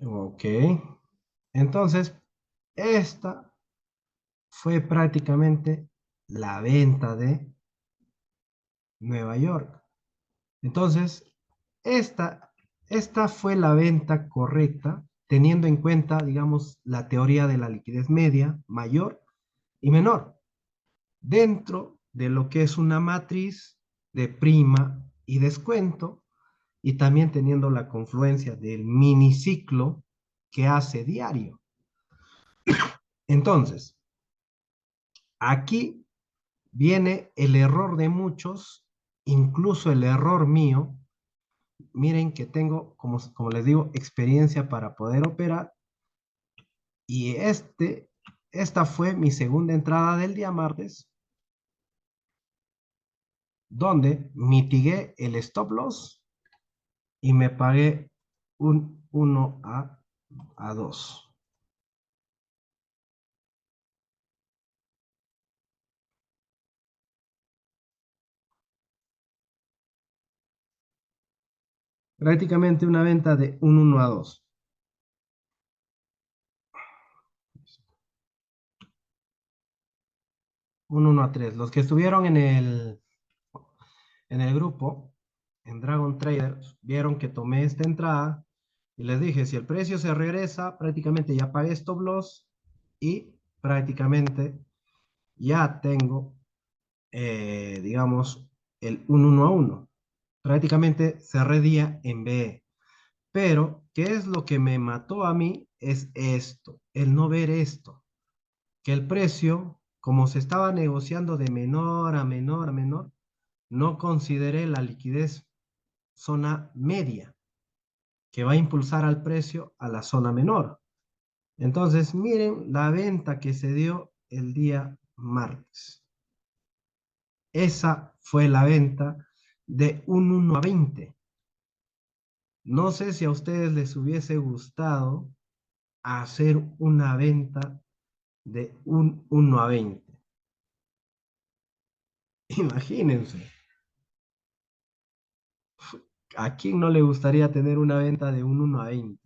Ok. Entonces, esta fue prácticamente la venta de Nueva York. Entonces, esta, esta fue la venta correcta, teniendo en cuenta, digamos, la teoría de la liquidez media, mayor y menor, dentro de lo que es una matriz de prima y descuento, y también teniendo la confluencia del miniciclo que hace diario. Entonces, aquí viene el error de muchos, incluso el error mío. Miren que tengo, como les digo, experiencia para poder operar. Y esta fue mi segunda entrada del día martes, donde mitigué el stop loss y me pagué un 1 a 2. Prácticamente una venta de un 1 a 2. Un 1 a 3. Los que estuvieron en el grupo, en Dragon Trader, vieron que tomé esta entrada y les dije, si el precio se regresa, prácticamente ya pagué stop loss y prácticamente ya tengo, digamos, un 1 a 1. Prácticamente cerré día en B. Pero, ¿qué es lo que me mató a mí? Es esto, el no ver esto, que el precio, como se estaba negociando de menor a menor a menor, no consideré la liquidez zona media, que va a impulsar al precio a la zona menor. Entonces, miren la venta que se dio el día martes. Esa fue la venta de un 1 a 20. No sé si a ustedes les hubiese gustado hacer una venta de un 1 a 20. Imagínense, ¿a quién no le gustaría tener una venta de un 1 a 20?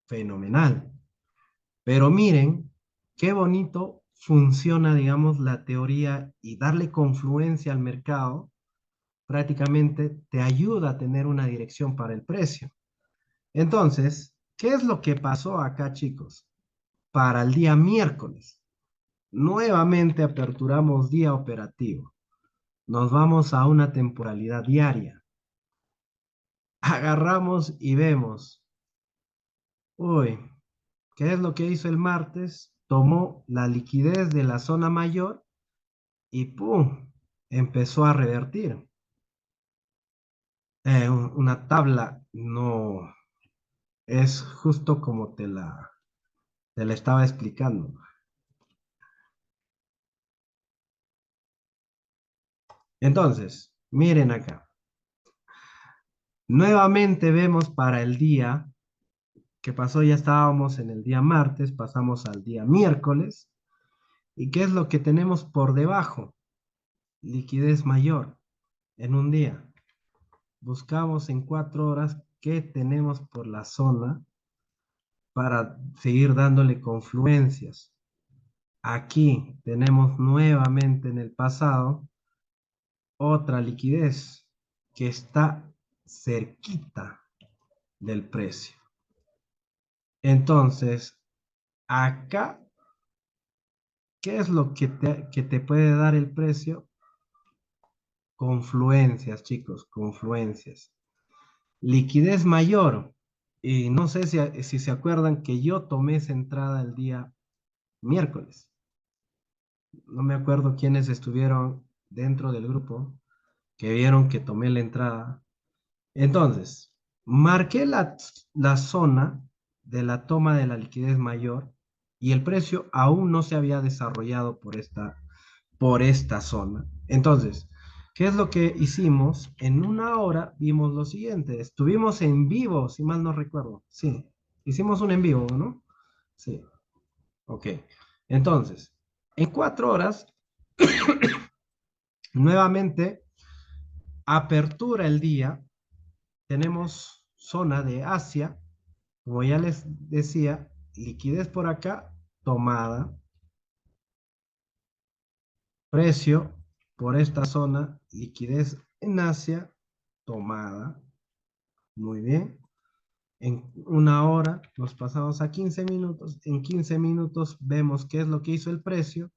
Fenomenal. Pero miren qué bonito funciona, digamos, la teoría y darle confluencia al mercado prácticamente te ayuda a tener una dirección para el precio. Entonces, ¿qué es lo que pasó acá, chicos? Para el día miércoles, nuevamente aperturamos día operativo. Nos vamos a una temporalidad diaria. Agarramos y vemos, uy, ¿qué es lo que hizo el martes? Tomó la liquidez de la zona mayor y ¡pum! Empezó a revertir. Una tabla no es justo como te la estaba explicando. Entonces, miren acá. Nuevamente vemos para el día que pasó, ya estábamos en el día martes, pasamos al día miércoles. ¿Y qué es lo que tenemos por debajo? Liquidez mayor en un día. Buscamos en 4 horas qué tenemos por la zona para seguir dándole confluencias. Aquí tenemos nuevamente en el pasado otra liquidez que está cerquita del precio. Entonces, acá, ¿qué es lo que te puede dar el precio? Confluencias, chicos, confluencias. Liquidez mayor. Y no sé si se acuerdan que yo tomé esa entrada el día miércoles. No me acuerdo quiénes estuvieron dentro del grupo que vieron que tomé la entrada. Entonces, marqué la zona de la toma de la liquidez mayor y el precio aún no se había desarrollado por esta zona. Entonces, ¿qué es lo que hicimos? En una hora vimos lo siguiente. Estuvimos en vivo, si mal no recuerdo. Sí, hicimos un en vivo, ¿no? Sí, ok. Entonces, en 4 horas, nuevamente, apertura el día. Tenemos zona de Asia, como ya les decía, liquidez por acá, tomada, precio por esta zona, liquidez en Asia, tomada, muy bien. En una hora nos pasamos a 15 minutos, en 15 minutos vemos qué es lo que hizo el precio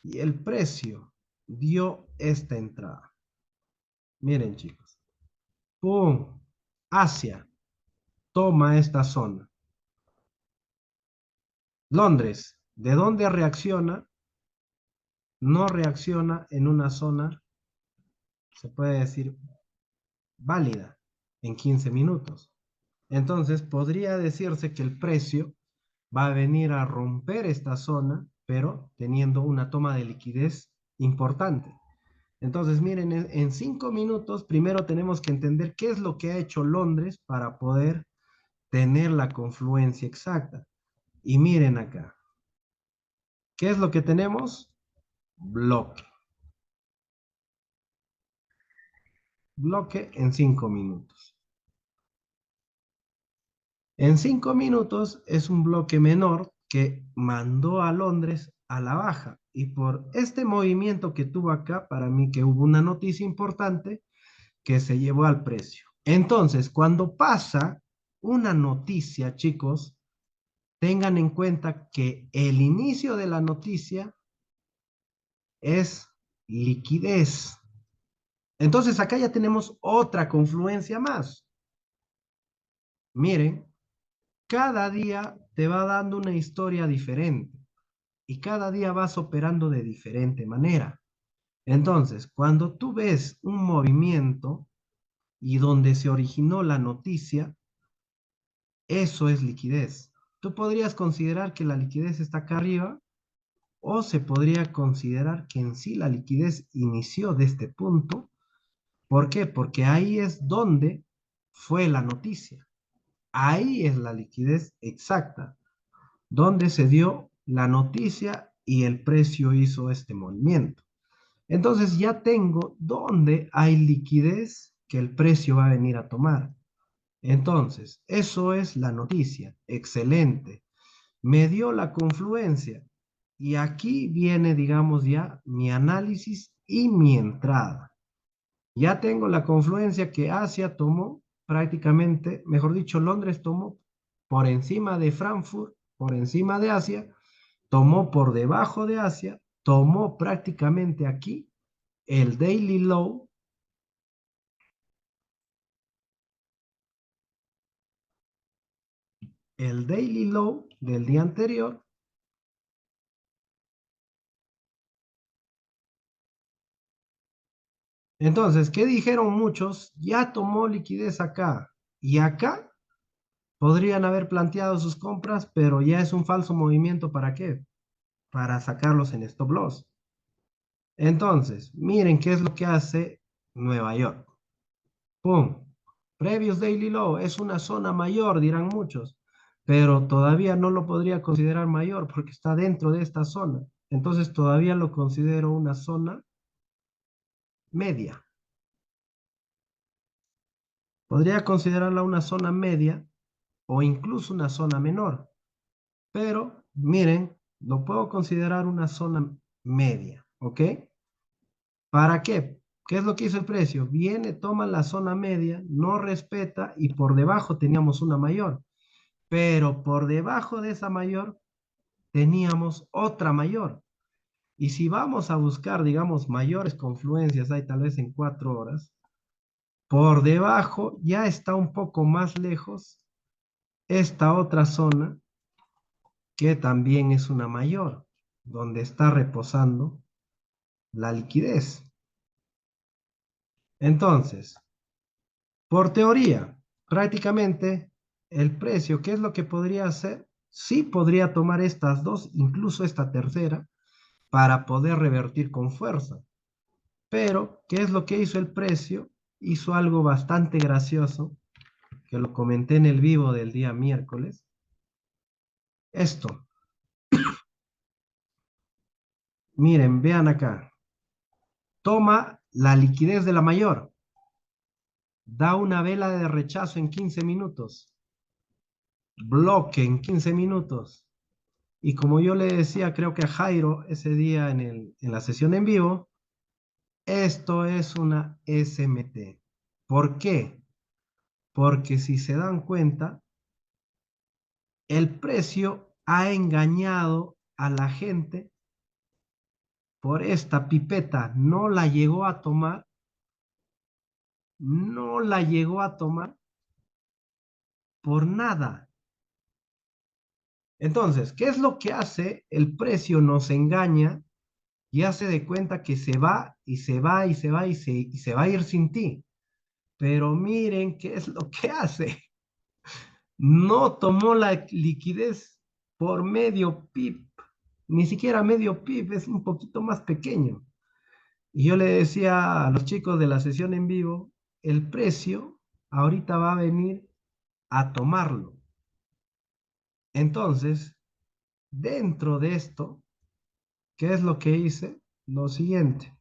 y el precio dio esta entrada. Miren chicos, ¡pum! Asia toma esta zona. Londres, ¿de dónde reacciona? No reacciona en una zona, se puede decir, válida en 15 minutos. Entonces, podría decirse que el precio va a venir a romper esta zona, pero teniendo una toma de liquidez importante. Entonces, miren, en 5 minutos, primero tenemos que entender qué es lo que ha hecho Londres para poder tener la confluencia exacta. Y miren acá, ¿qué es lo que tenemos? Bloque. Bloque en 5 minutos. En 5 minutos es un bloque menor que mandó a Londres a la baja. Y por este movimiento que tuvo acá, para mí que hubo una noticia importante que se llevó al precio. Entonces, cuando pasa una noticia, chicos, tengan en cuenta que el inicio de la noticia es liquidez. Entonces, acá ya tenemos otra confluencia más. Miren, cada día te va dando una historia diferente y cada día vas operando de diferente manera. Entonces, cuando tú ves un movimiento y donde se originó la noticia, eso es liquidez. Tú podrías considerar que la liquidez está acá arriba o se podría considerar que en sí la liquidez inició de este punto. ¿Por qué? Porque ahí es donde fue la noticia. Ahí es la liquidez exacta, donde se dio la noticia y el precio hizo este movimiento. Entonces ya tengo dónde hay liquidez que el precio va a venir a tomar. Entonces, eso es la noticia. Excelente. Me dio la confluencia. Y aquí viene, digamos, ya mi análisis y mi entrada. Ya tengo la confluencia que Asia tomó. prácticamente, mejor dicho, Londres tomó por encima de Frankfurt, por encima de Asia, tomó por debajo de Asia, tomó prácticamente aquí el daily low, el daily low del día anterior. Entonces, ¿qué dijeron muchos? Ya tomó liquidez acá y acá podrían haber planteado sus compras, pero ya es un falso movimiento. ¿Para qué? Para sacarlos en stop loss. Entonces, miren qué es lo que hace Nueva York. ¡Pum! Previous Daily Low es una zona mayor, dirán muchos, pero todavía no lo podría considerar mayor porque está dentro de esta zona. Entonces todavía lo considero una zona media. Podría considerarla una zona media o incluso una zona menor, pero miren, lo puedo considerar una zona media, ¿ok? ¿Para qué? ¿Qué es lo que hizo el precio? Viene, toma la zona media, no respeta y por debajo teníamos una mayor, pero por debajo de esa mayor teníamos otra mayor. Y si vamos a buscar, digamos, mayores confluencias, hay tal vez en 4 horas, por debajo ya está un poco más lejos esta otra zona que también es una mayor, donde está reposando la liquidez. Entonces, por teoría, prácticamente el precio, ¿qué es lo que podría hacer? Sí podría tomar estas dos, incluso esta tercera, para poder revertir con fuerza. Pero, ¿qué es lo que hizo el precio? Hizo algo bastante gracioso, que lo comenté en el vivo del día miércoles. Esto, miren, vean acá. Toma la liquidez de la mayor, da una vela de rechazo en 15 minutos, bloque en 15 minutos. Y como yo le decía, creo que a Jairo ese día en la sesión en vivo, esto es una SMT. ¿Por qué? Porque si se dan cuenta, el precio ha engañado a la gente por esta pipeta. No la llegó a tomar, no la llegó a tomar por nada. Entonces, ¿qué es lo que hace? El precio nos engaña y hace de cuenta que se va y se va y se va y se va a ir sin ti. Pero miren qué es lo que hace. No tomó la liquidez por medio pip, ni siquiera medio pip, es un poquito más pequeño. Y yo le decía a los chicos de la sesión en vivo, el precio ahorita va a venir a tomarlo. Entonces, dentro de esto, ¿qué es lo que hice? Lo siguiente,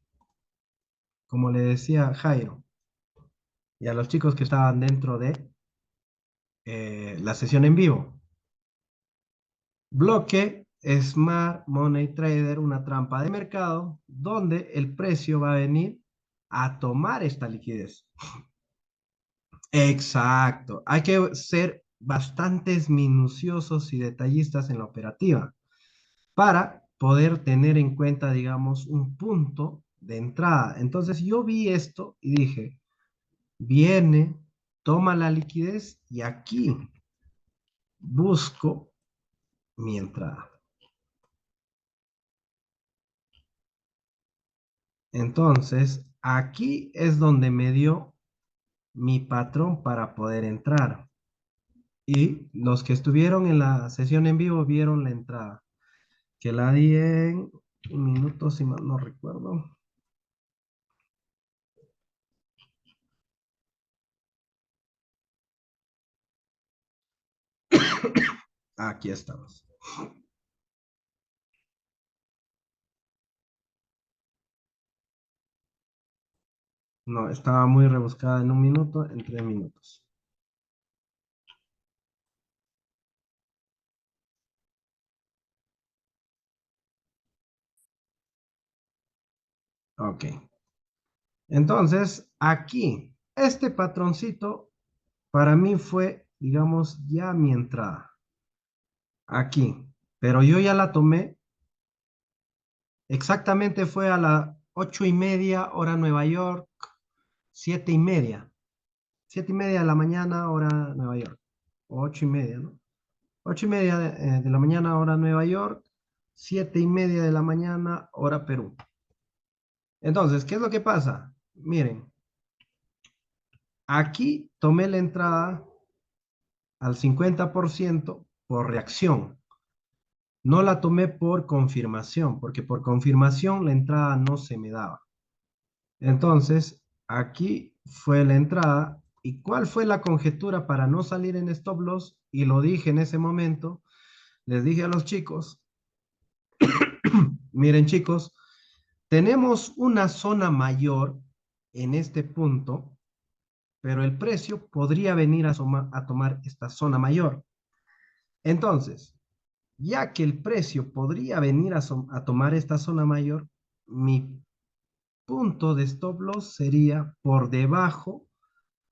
como le decía a Jairo y a los chicos que estaban dentro de la sesión en vivo. Bloque Smart Money Trader, una trampa de mercado, donde el precio va a venir a tomar esta liquidez. Exacto. Hay que ser bastantes minuciosos y detallistas en la operativa para poder tener en cuenta, digamos, un punto de entrada. Entonces yo vi esto y dije, viene, toma la liquidez y aquí busco mi entrada. Entonces, aquí es donde me dio mi patrón para poder entrar. Y los que estuvieron en la sesión en vivo vieron la entrada, que la di en un minuto, si mal no recuerdo. Aquí estamos. No, estaba muy rebuscada en un minuto, en 3 minutos. Ok. Entonces, aquí, este patroncito para mí fue, digamos, ya mi entrada aquí. Pero yo ya la tomé, exactamente fue a las 8:30 hora Nueva York, 7:30. 7:30 de la mañana, hora Nueva York. O 8:30, ¿no? 8:30 de la mañana, hora Nueva York. 7:30 de la mañana, hora Perú. Entonces, ¿qué es lo que pasa? Miren, aquí tomé la entrada al 50% por reacción. No la tomé por confirmación, porque por confirmación la entrada no se me daba. Entonces, aquí fue la entrada. ¿Y cuál fue la conjetura para no salir en stop loss? Y lo dije en ese momento. Les dije a los chicos, miren chicos, tenemos una zona mayor en este punto, pero el precio podría venir a tomar esta zona mayor. Entonces, ya que el precio podría venir a tomar esta zona mayor, mi punto de stop loss sería por debajo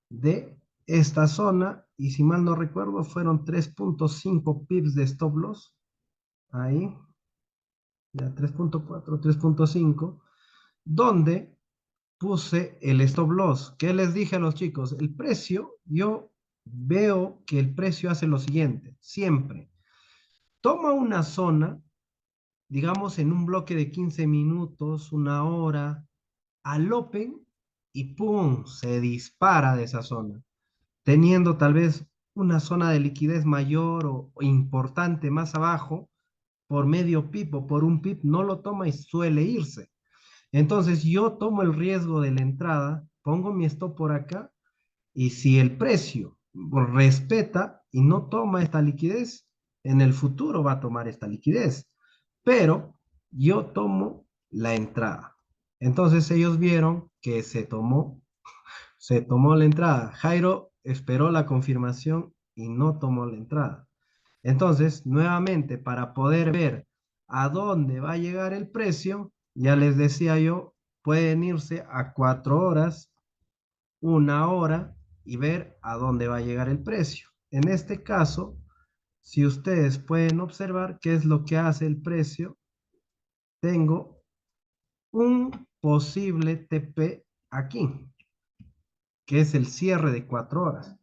de esta zona, y si mal no recuerdo, fueron 3.5 pips de stop loss, ahí, ya 3.4, 3.5, donde puse el stop loss. ¿Qué les dije a los chicos? El precio, yo veo que el precio hace lo siguiente, siempre toma una zona, digamos en un bloque de 15 minutos, una hora, al open, y ¡pum! Se dispara de esa zona, teniendo tal vez una zona de liquidez mayor o importante más abajo, por medio pip o por un pip, no lo toma y suele irse. Entonces yo tomo el riesgo de la entrada, pongo mi stop por acá, y si el precio respeta y no toma esta liquidez, en el futuro va a tomar esta liquidez. Pero yo tomo la entrada. Entonces ellos vieron que se tomó la entrada. Jairo esperó la confirmación y no tomó la entrada. Entonces, nuevamente, para poder ver a dónde va a llegar el precio, ya les decía yo, pueden irse a 4 horas, una hora, y ver a dónde va a llegar el precio. En este caso, si ustedes pueden observar qué es lo que hace el precio, tengo un posible TP aquí, que es el cierre de 4 horas.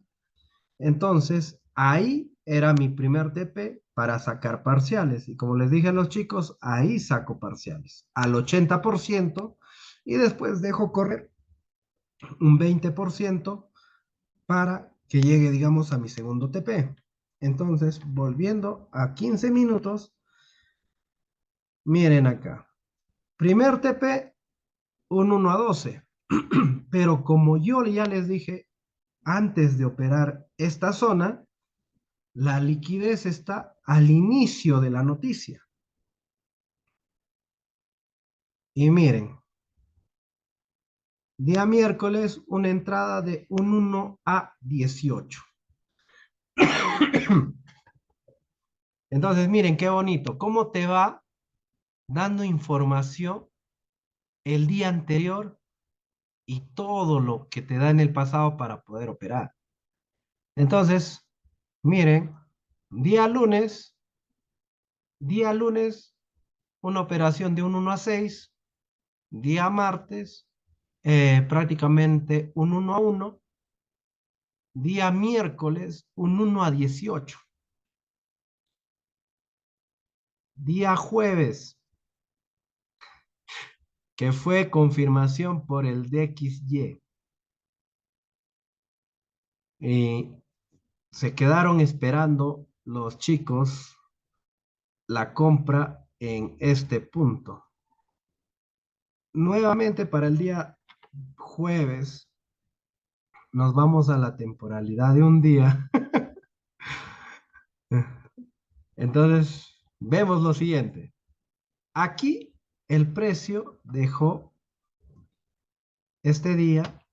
Entonces, ahí era mi primer TP para sacar parciales. Y como les dije a los chicos, ahí saco parciales al 80%, y después dejo correr un 20% para que llegue, digamos, a mi segundo TP. Entonces, volviendo a 15 minutos, miren acá. Primer TP, un 1 a 12. Pero como yo ya les dije antes de operar esta zona, la liquidez está al inicio de la noticia. Y miren, día miércoles, una entrada de un 1 a 18. Entonces, miren qué bonito, cómo te va dando información el día anterior y todo lo que te da en el pasado para poder operar. Entonces, miren, día lunes, día lunes, una operación de un 1 a 6, día martes, prácticamente un 1 a 1, día miércoles, un 1 a 18, día jueves, que fue confirmación por el DXY, y se quedaron esperando los chicos la compra en este punto. Nuevamente para el día jueves nos vamos a la temporalidad de un día. Entonces, vemos lo siguiente. Aquí el precio dejó este día,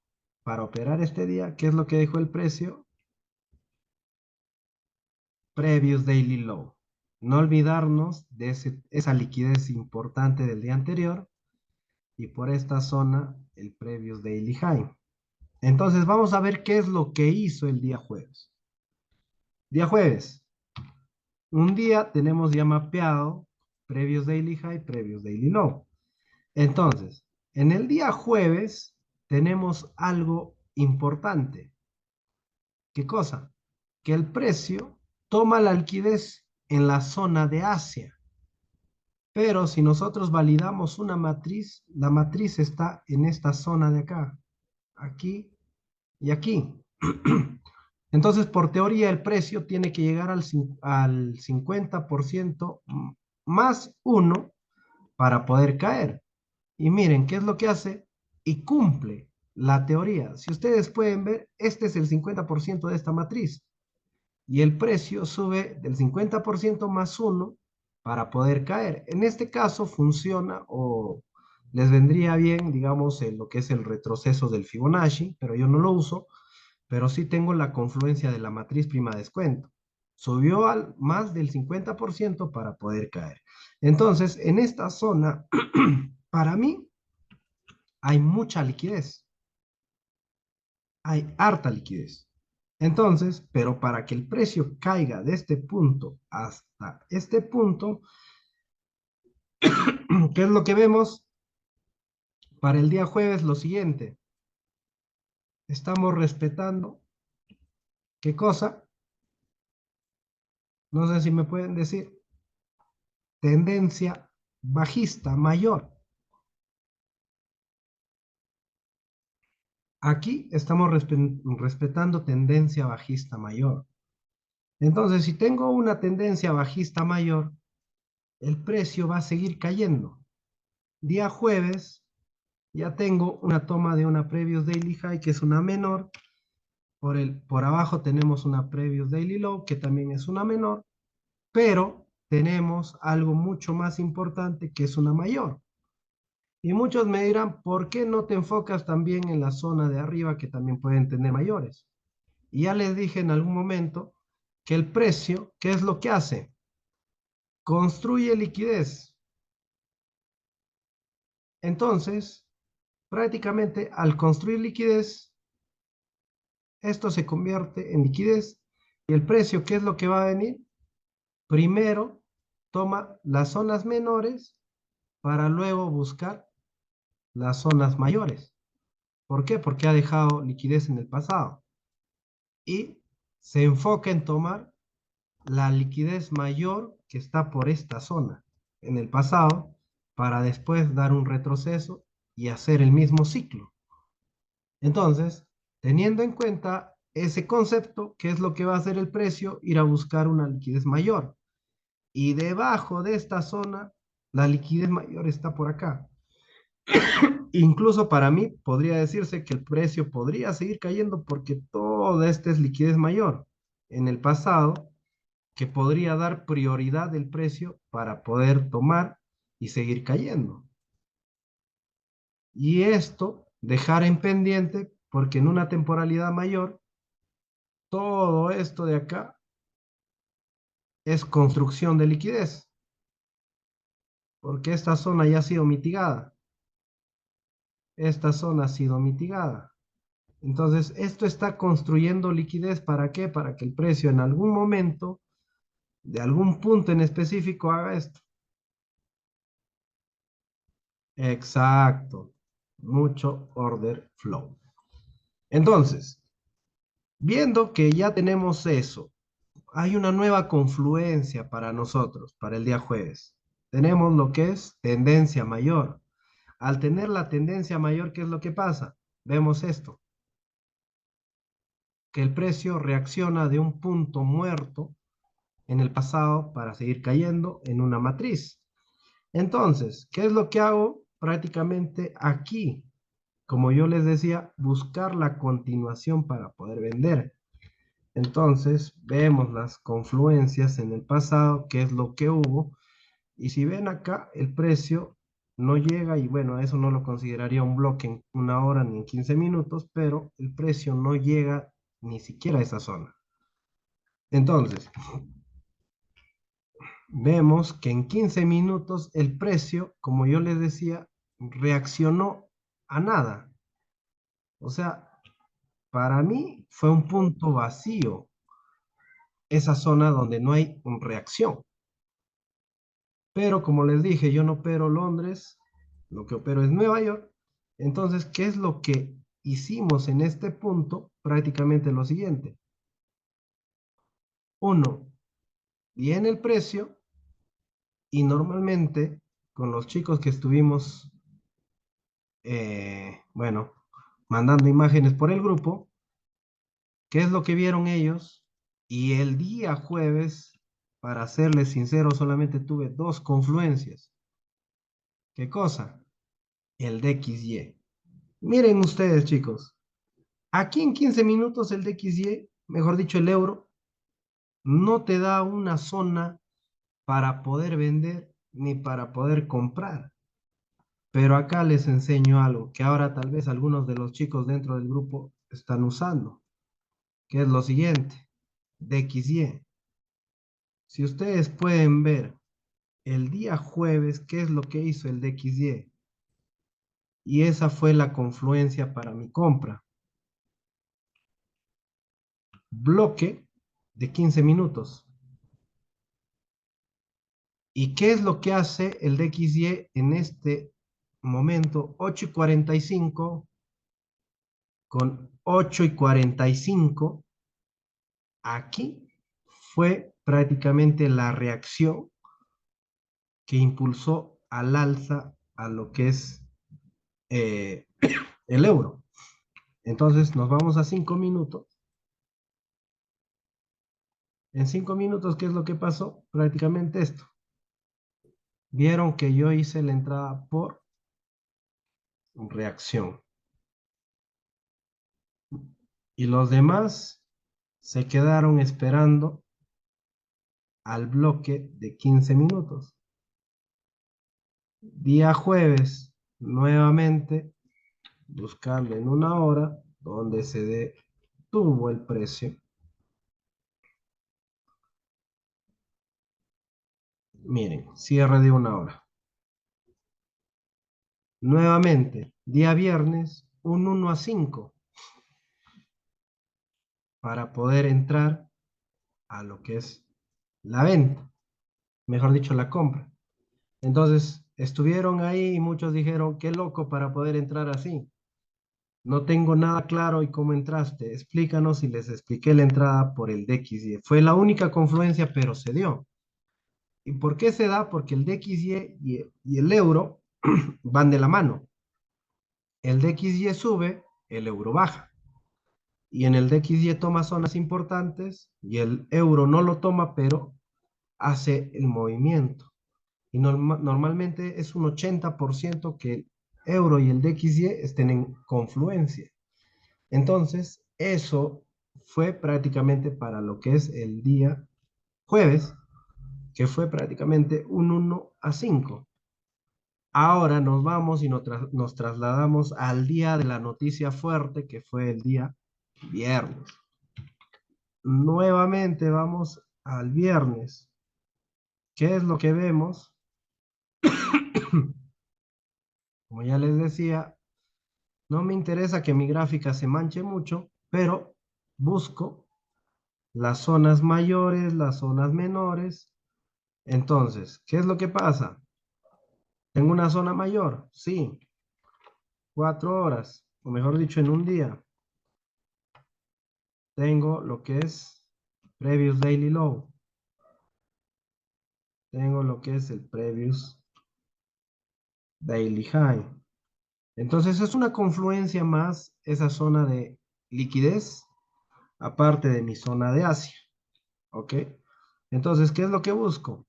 para operar este día, ¿qué es lo que dejó el precio? Previous Daily Low. No olvidarnos de esa liquidez importante del día anterior, y por esta zona el Previous Daily High. Entonces vamos a ver qué es lo que hizo el día jueves. Día jueves, un día tenemos ya mapeado previos daily high, previos daily low. Entonces, en el día jueves tenemos algo importante. ¿Qué cosa? Que el precio toma la liquidez en la zona de Asia. Pero si nosotros validamos una matriz, la matriz está en esta zona de acá, aquí y aquí. Entonces, por teoría, el precio tiene que llegar al 50% más uno para poder caer. Y miren, ¿qué es lo que hace? Y cumple la teoría. Si ustedes pueden ver, este es el 50% de esta matriz. Y el precio sube del 50% más uno para poder caer. En este caso funciona o les vendría bien, digamos, lo que es el retroceso del Fibonacci, pero yo no lo uso, pero sí tengo la confluencia de la matriz prima descuento. Subió al más del 50% para poder caer. Entonces, en esta zona, para mí, hay mucha liquidez, hay harta liquidez. Entonces, pero para que el precio caiga de este punto hasta este punto, ¿qué es lo que vemos? Para el día jueves, lo siguiente, estamos respetando, ¿qué cosa? No sé si me pueden decir, tendencia bajista mayor. Aquí estamos respetando tendencia bajista mayor. Entonces, si tengo una tendencia bajista mayor, el precio va a seguir cayendo. Día jueves, ya tengo una toma de una previous daily high, que es una menor. Por abajo tenemos una previous daily low, que también es una menor. Pero tenemos algo mucho más importante, que es una mayor. Y muchos me dirán, ¿por qué no te enfocas también en la zona de arriba, que también pueden tener mayores? Y ya les dije en algún momento que el precio, ¿qué es lo que hace? Construye liquidez. Entonces, prácticamente al construir liquidez, esto se convierte en liquidez y el precio, ¿qué es lo que va a venir? Primero, toma las zonas menores para luego buscar las zonas mayores. ¿Por qué? Porque ha dejado liquidez en el pasado. Y se enfoca en tomar la liquidez mayor que está por esta zona en el pasado para después dar un retroceso y hacer el mismo ciclo. Entonces, teniendo en cuenta ese concepto, ¿qué es lo que va a hacer el precio? Ir a buscar una liquidez mayor. Y debajo de esta zona, la liquidez mayor está por acá. Incluso para mí podría decirse que el precio podría seguir cayendo porque toda esta es liquidez mayor en el pasado que podría dar prioridad del precio para poder tomar y seguir cayendo. Y esto dejar en pendiente porque en una temporalidad mayor, todo esto de acá es construcción de liquidez, porque esta zona ya ha sido mitigada. Esta zona ha sido mitigada. Entonces, esto está construyendo liquidez. ¿Para qué? Para que el precio en algún momento, de algún punto en específico, haga esto. Exacto. Mucho order flow. Entonces, viendo que ya tenemos eso, hay una nueva confluencia para nosotros, para el día jueves. Tenemos lo que es tendencia mayor. Al tener la tendencia mayor, ¿qué es lo que pasa? Vemos esto, que el precio reacciona de un punto muerto en el pasado para seguir cayendo en una matriz. Entonces, ¿qué es lo que hago? Prácticamente aquí, como yo les decía, buscar la continuación para poder vender. Entonces, vemos las confluencias en el pasado, qué es lo que hubo. Y si ven acá, el precio no llega, y bueno, eso no lo consideraría un bloque en una hora ni en 15 minutos, pero el precio no llega ni siquiera a esa zona. Entonces, vemos que en 15 minutos el precio, como yo les decía, reaccionó a nada. O sea, Para mí fue un punto vacío, esa zona donde no hay reacción. Pero como les dije, yo no opero Londres, lo que opero es Nueva York. Entonces, ¿qué es lo que hicimos en este punto? Prácticamente lo siguiente. Uno, viene el precio y normalmente con los chicos que estuvimos, bueno, mandando imágenes por el grupo, ¿qué es lo que vieron ellos? Y el día jueves, para serles sincero, solamente tuve dos confluencias. ¿Qué cosa? El DXY. Miren ustedes, chicos, aquí en 15 minutos el DXY, mejor dicho, el euro, no te da una zona para poder vender ni para poder comprar. Pero acá les enseño algo que ahora tal vez algunos de los chicos dentro del grupo están usando, que es lo siguiente, DXY. Si ustedes pueden ver el día jueves, ¿qué es lo que hizo el DXY? Y esa fue la confluencia para mi compra. Bloque de 15 minutos. ¿Y qué es lo que hace el DXY en este momento? 8:45 con 8:45. Aquí fue prácticamente la reacción que impulsó al alza a lo que es eh, el euro. Entonces nos vamos a 5 minutos. En 5 minutos, ¿qué es lo que pasó? Prácticamente esto. Vieron que yo hice la entrada por reacción. Y los demás se quedaron esperando al bloque de 15 minutos. Día jueves, nuevamente, buscando en una hora donde se detuvo el precio. Miren, cierre de una hora. Nuevamente, día viernes, un 1 a 5 para poder entrar a lo que es la venta, mejor dicho, la compra. Entonces, estuvieron ahí y muchos dijeron, qué loco para poder entrar así. No tengo nada claro y cómo entraste. Explícanos y les expliqué la entrada por el DXY. Fue la única confluencia, pero se dio. ¿Y por qué se da? Porque el DXY y el euro van de la mano. El DXY sube, el euro baja. Y en el DXY toma zonas importantes y el euro no lo toma, pero hace el movimiento. Y normalmente es un 80% que el euro y el DXY estén en confluencia. Entonces, eso fue prácticamente para lo que es el día jueves, que fue prácticamente un 1 a 5. Ahora nos vamos y nos trasladamos al día de la noticia fuerte, que fue el día viernes. Nuevamente vamos al viernes. ¿Qué es lo que vemos? Como ya les decía, no me interesa que mi gráfica se manche mucho, pero busco las zonas mayores, las zonas menores. Entonces, ¿qué es lo que pasa? ¿Tengo una zona mayor? Sí, 4 horas, o mejor dicho, en un día. Tengo lo que es Previous Daily Low. Tengo lo que es el Previous Daily High. Entonces, es una confluencia más esa zona de liquidez, aparte de mi zona de Asia. ¿Ok? Entonces, ¿qué es lo que busco?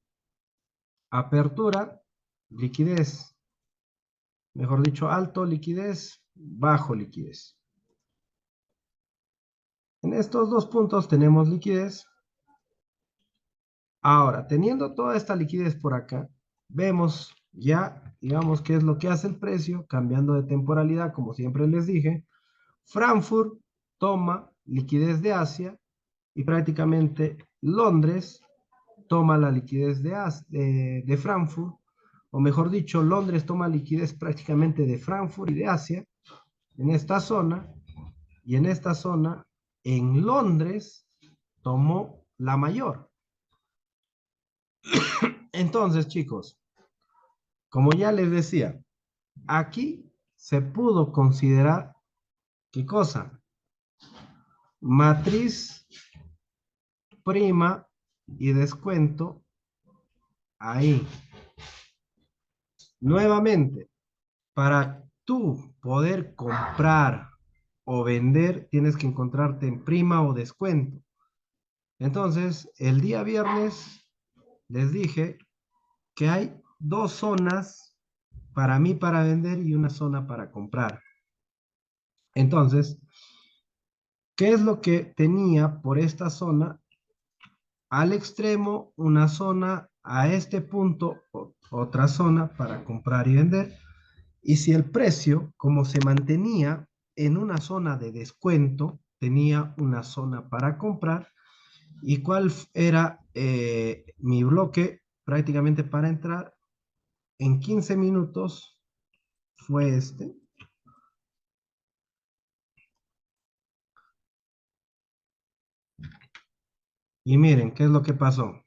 Apertura, liquidez. Mejor dicho, alto liquidez, bajo liquidez. En estos dos puntos tenemos liquidez. Ahora, teniendo toda esta liquidez por acá, vemos ya, digamos, qué es lo que hace el precio, cambiando de temporalidad, como siempre les dije. Frankfurt toma liquidez de Asia y prácticamente Londres toma la liquidez de Frankfurt, o mejor dicho, Londres toma liquidez prácticamente de Frankfurt y de Asia en esta zona, y en esta zona, en Londres, tomó la mayor. Entonces, chicos, como ya les decía, aquí se pudo considerar, ¿qué cosa? Matriz prima y descuento ahí. Nuevamente, para tú poder comprar o vender, tienes que encontrarte en prima o descuento. Entonces, el día viernes les dije que hay dos zonas para mí para vender y una zona para comprar. Entonces, ¿qué es lo que tenía por esta zona? Al extremo, una zona, a este punto, otra zona para comprar y vender. Y si el precio, como se mantenía en una zona de descuento, tenía una zona para comprar. ¿Y cuál era mi bloque prácticamente para entrar? En 15 minutos fue este. Y miren, ¿qué es lo que pasó?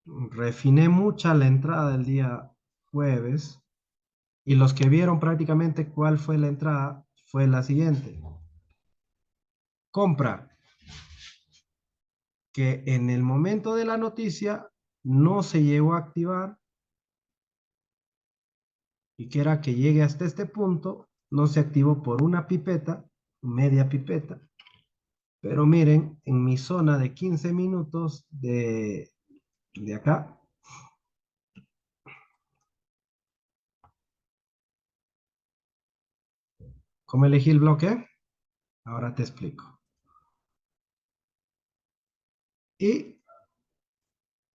Refiné mucha la entrada del día jueves y los que vieron prácticamente cuál fue la entrada fue la siguiente. Compra, que en el momento de la noticia no se llegó a activar y que era que llegue hasta este punto, no se activó por una pipeta, media pipeta, pero miren, en mi zona de 15 minutos de acá, ¿cómo elegí el bloque? Ahora te explico. Y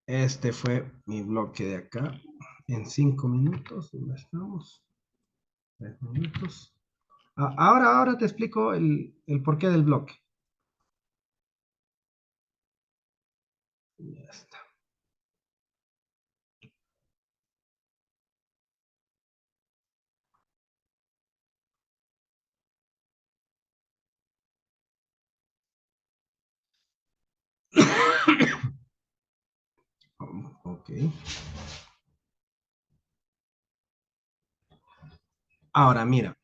este fue mi bloque de acá en 5 minutos. ¿Dónde estamos? 3 minutos. Ahora te explico el porqué del bloque. Ya está. Ok. Ahora, mira,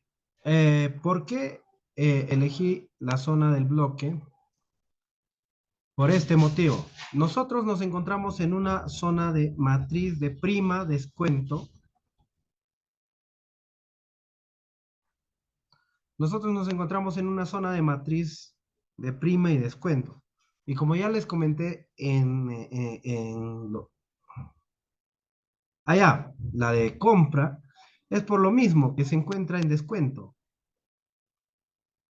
¿por qué elegí la zona del bloque? Por este motivo. Nosotros nos encontramos en una zona de matriz de prima, descuento. Nosotros nos encontramos en una zona de matriz de prima y descuento. Y como ya les comenté allá, la de compra, es por lo mismo que se encuentra en descuento.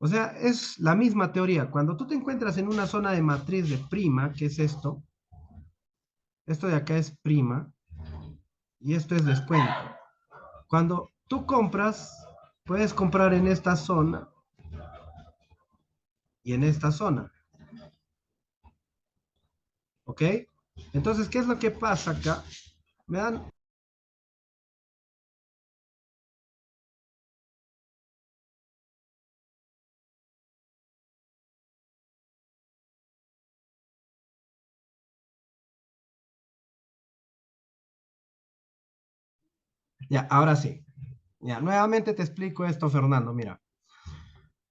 O sea, es la misma teoría. Cuando tú te encuentras en una zona de matriz de prima, que es esto de acá es prima y esto es descuento. Cuando tú compras, puedes comprar en esta zona y en esta zona. ¿Ok? Entonces, ¿qué es lo que pasa acá? Me dan... Ya, ahora sí. Ya, nuevamente te explico esto, Fernando. Mira,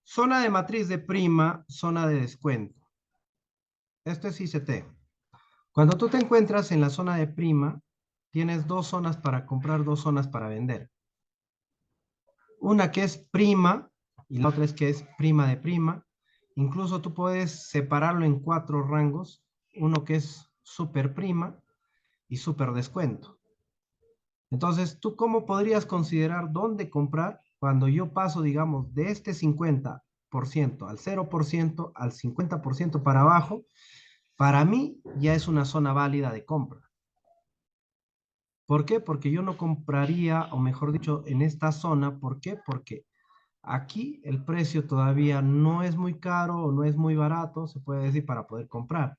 zona de matriz de prima, zona de descuento. Esto es ICT. Cuando tú te encuentras en la zona de prima, tienes dos zonas para comprar, dos zonas para vender. Una que es prima y la otra es que es prima de prima. Incluso tú puedes separarlo en cuatro rangos. Uno que es super prima y super descuento. Entonces, ¿tú cómo podrías considerar dónde comprar cuando yo paso, digamos, de este 50% al 0% al 50% para abajo? Para mí ya es una zona válida de compra. ¿Por qué? Porque yo no compraría, o mejor dicho, en esta zona. ¿Por qué? Porque aquí el precio todavía no es muy caro o no es muy barato, se puede decir, para poder comprar.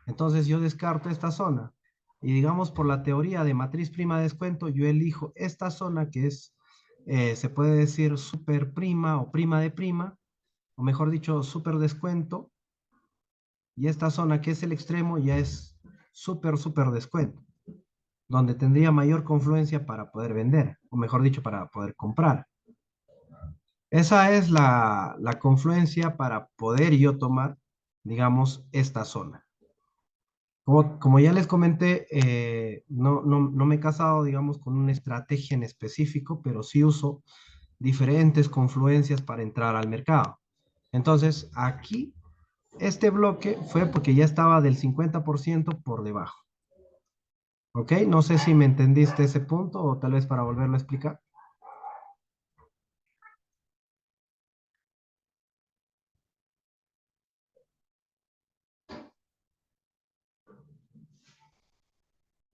Entonces yo descarto esta zona. Y digamos, por la teoría de matriz prima de descuento, yo elijo esta zona que es se puede decir super prima o prima de prima, o mejor dicho, super descuento, y esta zona que es el extremo ya es super descuento, donde tendría mayor confluencia para poder vender, o mejor dicho, para poder comprar. Esa es la confluencia para poder yo tomar, digamos, esta zona. Como ya les comenté, no me he casado, digamos, con una estrategia en específico, pero sí uso diferentes confluencias para entrar al mercado. Entonces, aquí, este bloque fue porque ya estaba del 50% por debajo. ¿Ok? No sé si me entendiste ese punto o tal vez para volverlo a explicar.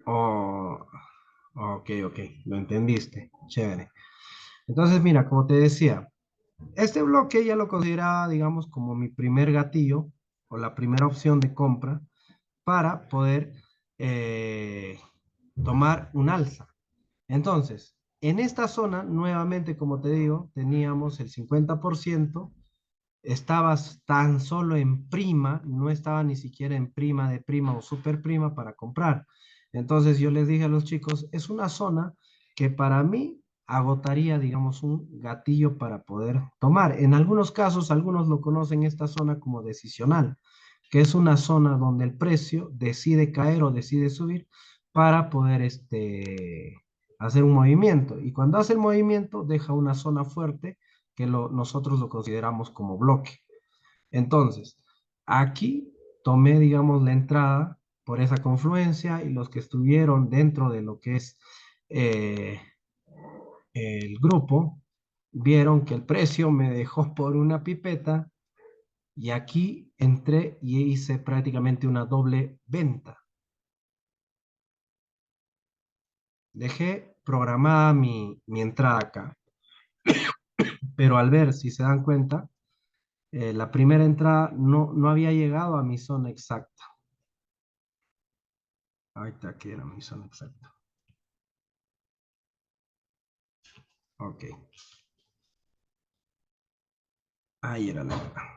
Oh, ok, lo entendiste. Chévere. Entonces, mira, como te decía, este bloque ya lo consideraba, digamos, como mi primer gatillo o la primera opción de compra para poder eh, tomar un alza. Entonces, en esta zona, nuevamente, como te digo, teníamos el 50%, estabas tan solo en prima, no estaba ni siquiera en prima de prima o super prima para comprar. Entonces yo les dije a los chicos, es una zona que para mí agotaría, digamos, un gatillo para poder tomar. En algunos casos, algunos lo conocen esta zona como decisional, que es una zona donde el precio decide caer o decide subir para poder hacer un movimiento. Y cuando hace el movimiento, deja una zona fuerte que nosotros lo consideramos como bloque. Entonces, aquí tomé, digamos, la entrada por esa confluencia y los que estuvieron dentro de lo que es eh, el grupo, vieron que el precio me dejó por una pipeta y aquí entré y hice prácticamente una doble venta. Dejé programada mi entrada acá, pero al ver, si se dan cuenta, la primera entrada no había llegado a mi zona exacta. Ahorita aquí era mi zona exacta. Ok, ahí era la entrada.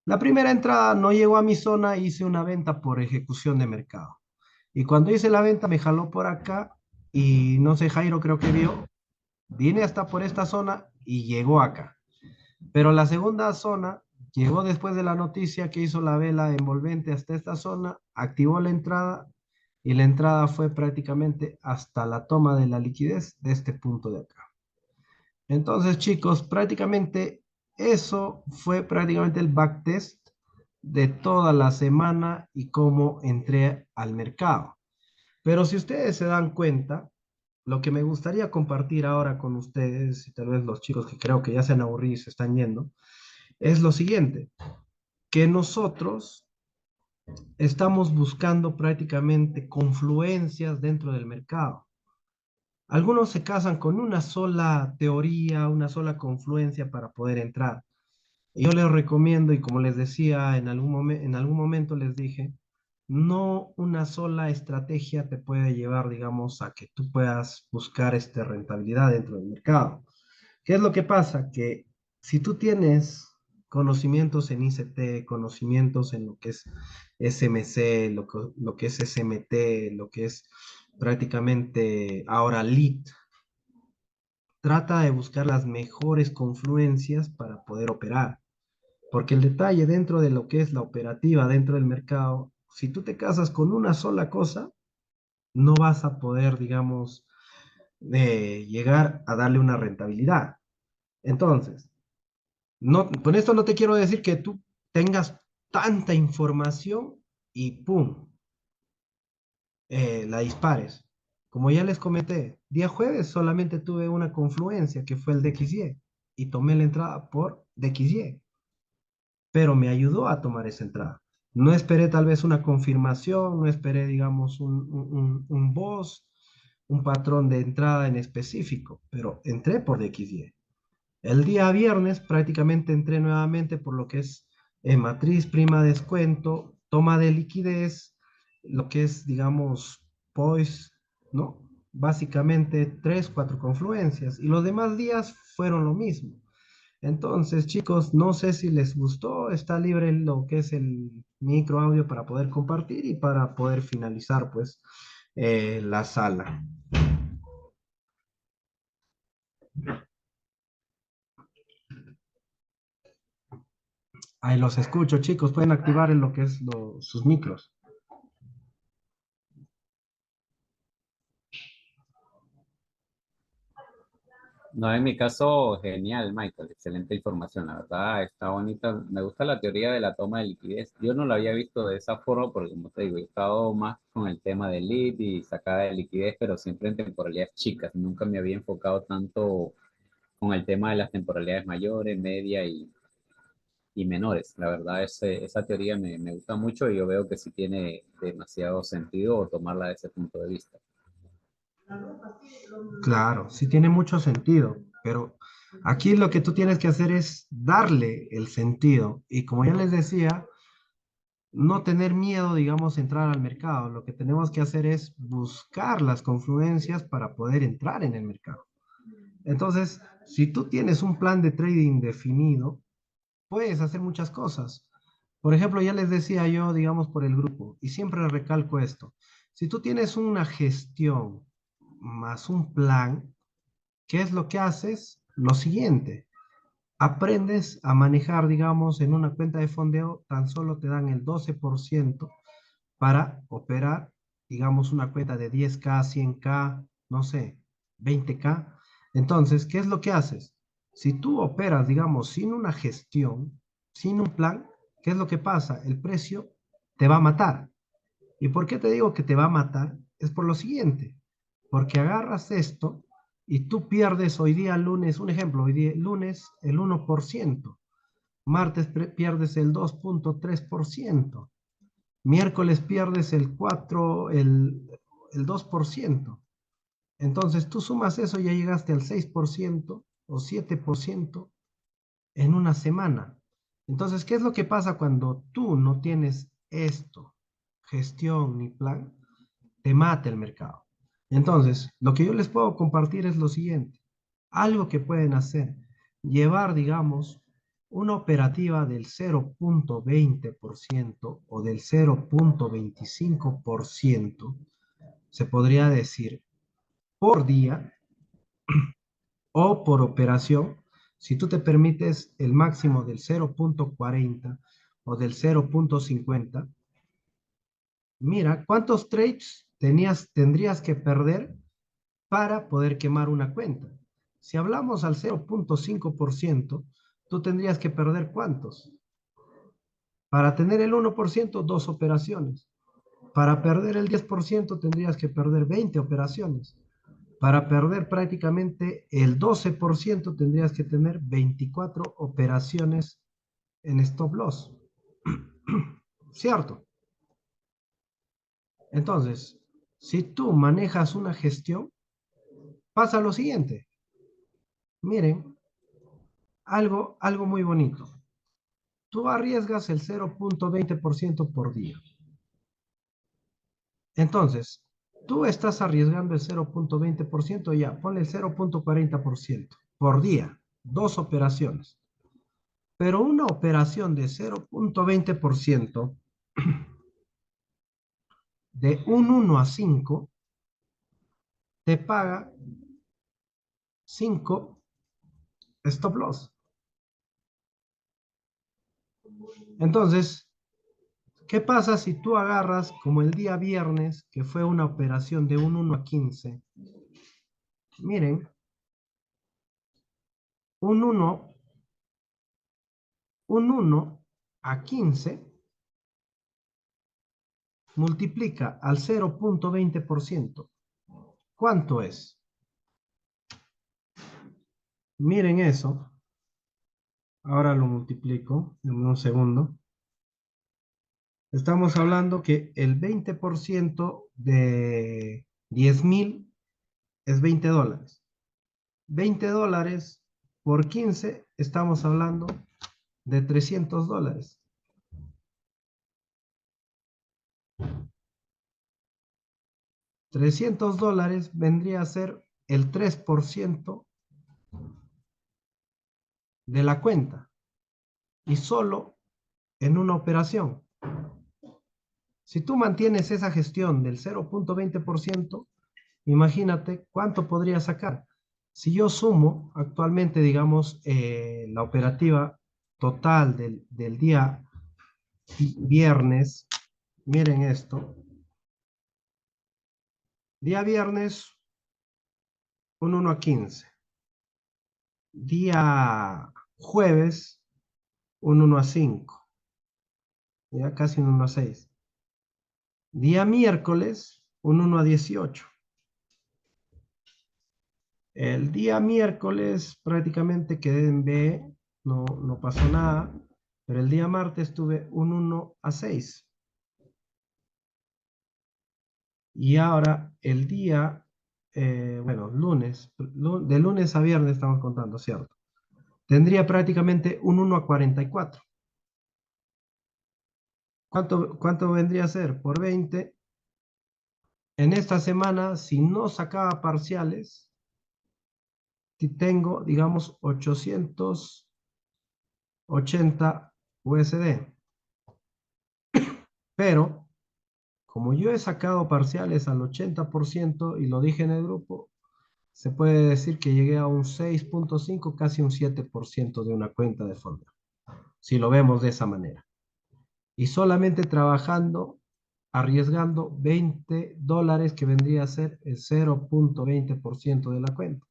La primera entrada no llegó a mi zona, hice una venta por ejecución de mercado. Y cuando hice la venta me jaló por acá y no sé, Jairo creo que vio, vine hasta por esta zona y llegó acá. Pero la segunda zona llegó después de la noticia que hizo la vela envolvente hasta esta zona, activó la entrada y la entrada fue prácticamente hasta la toma de la liquidez de este punto de acá. Entonces, chicos, prácticamente eso fue prácticamente el backtest de toda la semana y cómo entré al mercado. Pero si ustedes se dan cuenta, lo que me gustaría compartir ahora con ustedes, y tal vez los chicos que creo que ya se han aburrido y se están yendo, es lo siguiente, que nosotros estamos buscando prácticamente confluencias dentro del mercado. Algunos se casan con una sola teoría, una sola confluencia para poder entrar. Yo les recomiendo, y como les decía en algún momento les dije, no una sola estrategia te puede llevar, digamos, a que tú puedas buscar rentabilidad dentro del mercado. ¿Qué es lo que pasa? Que si tú tienes conocimientos en ICT, conocimientos en lo que es SMC, lo que es SMT, lo que es prácticamente ahora LEAD, trata de buscar las mejores confluencias para poder operar. Porque el detalle dentro de lo que es la operativa dentro del mercado, si tú te casas con una sola cosa, no vas a poder, digamos, llegar a darle una rentabilidad. Entonces, no, con esto no te quiero decir que tú tengas tanta información y ¡pum! La dispares. Como ya les comenté, día jueves solamente tuve una confluencia que fue el DXY y tomé la entrada por DXY, pero me ayudó a tomar esa entrada. No esperé tal vez una confirmación, no esperé, digamos, un boss, un patrón de entrada en específico, pero entré por DXY. El día viernes prácticamente entré nuevamente por lo que es matriz, prima, descuento, toma de liquidez, lo que es, digamos, POIS, ¿no? básicamente 3, 4 confluencias y los demás días fueron lo mismo. Entonces, chicos, no sé si les gustó, está libre lo que es el micro audio para poder compartir y para poder finalizar, pues, la sala. Ahí los escucho, chicos, pueden activar en lo que es sus micros. No, en mi caso, genial, Michael, excelente información, la verdad, está bonita. Me gusta la teoría de la toma de liquidez. Yo no lo había visto de esa forma porque, como te digo, he estado más con el tema del lead y sacada de liquidez, pero siempre en temporalidades chicas. Nunca me había enfocado tanto con el tema de las temporalidades mayores, media y menores. La verdad, esa teoría me gusta mucho y yo veo que sí tiene demasiado sentido tomarla desde ese punto de vista. Claro, sí tiene mucho sentido, pero aquí lo que tú tienes que hacer es darle el sentido. Y como ya les decía, no tener miedo, digamos, a entrar al mercado. Lo que tenemos que hacer es buscar las confluencias para poder entrar en el mercado. Entonces, si tú tienes un plan de trading definido, puedes hacer muchas cosas. Por ejemplo, ya les decía yo, digamos, por el grupo, y siempre recalco esto. Si tú tienes una gestión más un plan, ¿qué es lo que haces? Lo siguiente, aprendes a manejar, digamos, en una cuenta de fondeo, tan solo te dan el 12% para operar, digamos, una cuenta de 10K, 100K, no sé, 20K. Entonces, ¿qué es lo que haces? Si tú operas, digamos, sin una gestión, sin un plan, ¿qué es lo que pasa? El precio te va a matar. ¿Y por qué te digo que te va a matar? Es por lo siguiente, porque agarras esto y tú pierdes hoy día lunes, un ejemplo, hoy día lunes el 1%, martes pierdes el 2,3%, miércoles pierdes el 4, el 2%. Entonces tú sumas eso y ya llegaste al 6% o 7% en una semana. Entonces, ¿qué es lo que pasa cuando tú no tienes esto, gestión ni plan? Te mata el mercado. Entonces, lo que yo les puedo compartir es lo siguiente. Algo que pueden hacer, llevar, digamos, una operativa del 0,20% o del 0,25%, se podría decir, por día o por operación, si tú te permites el máximo del 0,40 o del 0,50, mira cuántos trades tendrías que perder para poder quemar una cuenta. Si hablamos al 0,5%, tú tendrías que perder ¿cuántos? Para tener el 1%, dos operaciones. Para perder el 10% tendrías que perder 20 operaciones. Para perder prácticamente el 12% tendrías que tener 24 operaciones en stop loss. ¿Cierto? Entonces, si tú manejas una gestión, pasa lo siguiente. Miren, algo muy bonito. Tú arriesgas el 0,20% por día. Entonces, tú estás arriesgando el 0,20%, ya, ponle el 0,40% por día, dos operaciones. Pero una operación de 0,20% de un 1 a 5 te paga 5 stop loss. Entonces, ¿qué pasa si tú agarras como el día viernes, que fue una operación de un 1 a 15? Miren, un 1, un 1 a 15 multiplica al 0,20%. ¿Cuánto es? Miren eso. Ahora lo multiplico en un segundo. Estamos hablando que el 20% de 10,000 es $20. $20 por 15, estamos hablando de $300. $300 vendría a ser el 3% de la cuenta y solo en una operación. Si tú mantienes esa gestión del 0,20%, imagínate cuánto podría sacar. Si yo sumo actualmente, digamos, la operativa total del día viernes, miren esto, día viernes un 1 a 15, día jueves un 1 a 5, ya casi un 1 a 6, día miércoles un 1 a 18. El día miércoles prácticamente quedé en B, no pasó nada, pero el día martes tuve un 1 a 6. Y ahora el día, bueno, lunes, de lunes a viernes estamos contando, ¿cierto? Tendría prácticamente un 1 a 44. ¿Cuánto vendría a ser? Por 20. En esta semana, si no sacaba parciales, tengo, digamos, 880 USD. Pero, como yo he sacado parciales al 80% y lo dije en el grupo, se puede decir que llegué a un 6,5, casi un 7% de una cuenta de fondo, si lo vemos de esa manera. Y solamente trabajando, arriesgando $20, que vendría a ser el 0,20% de la cuenta.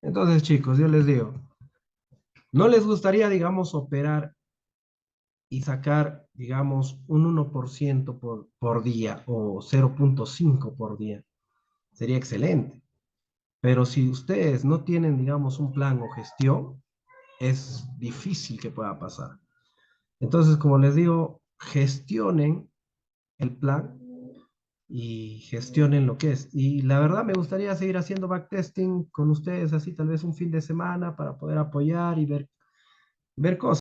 Entonces, chicos, yo les digo, ¿no les gustaría, digamos, operar y sacar, digamos, un 1% por día o 0,5 por día? Sería excelente. Pero si ustedes no tienen, digamos, un plan o gestión, es difícil que pueda pasar. Entonces, como les digo, gestionen el plan y gestionen lo que es. Y la verdad me gustaría seguir haciendo backtesting con ustedes, así tal vez un fin de semana para poder apoyar y ver cosas.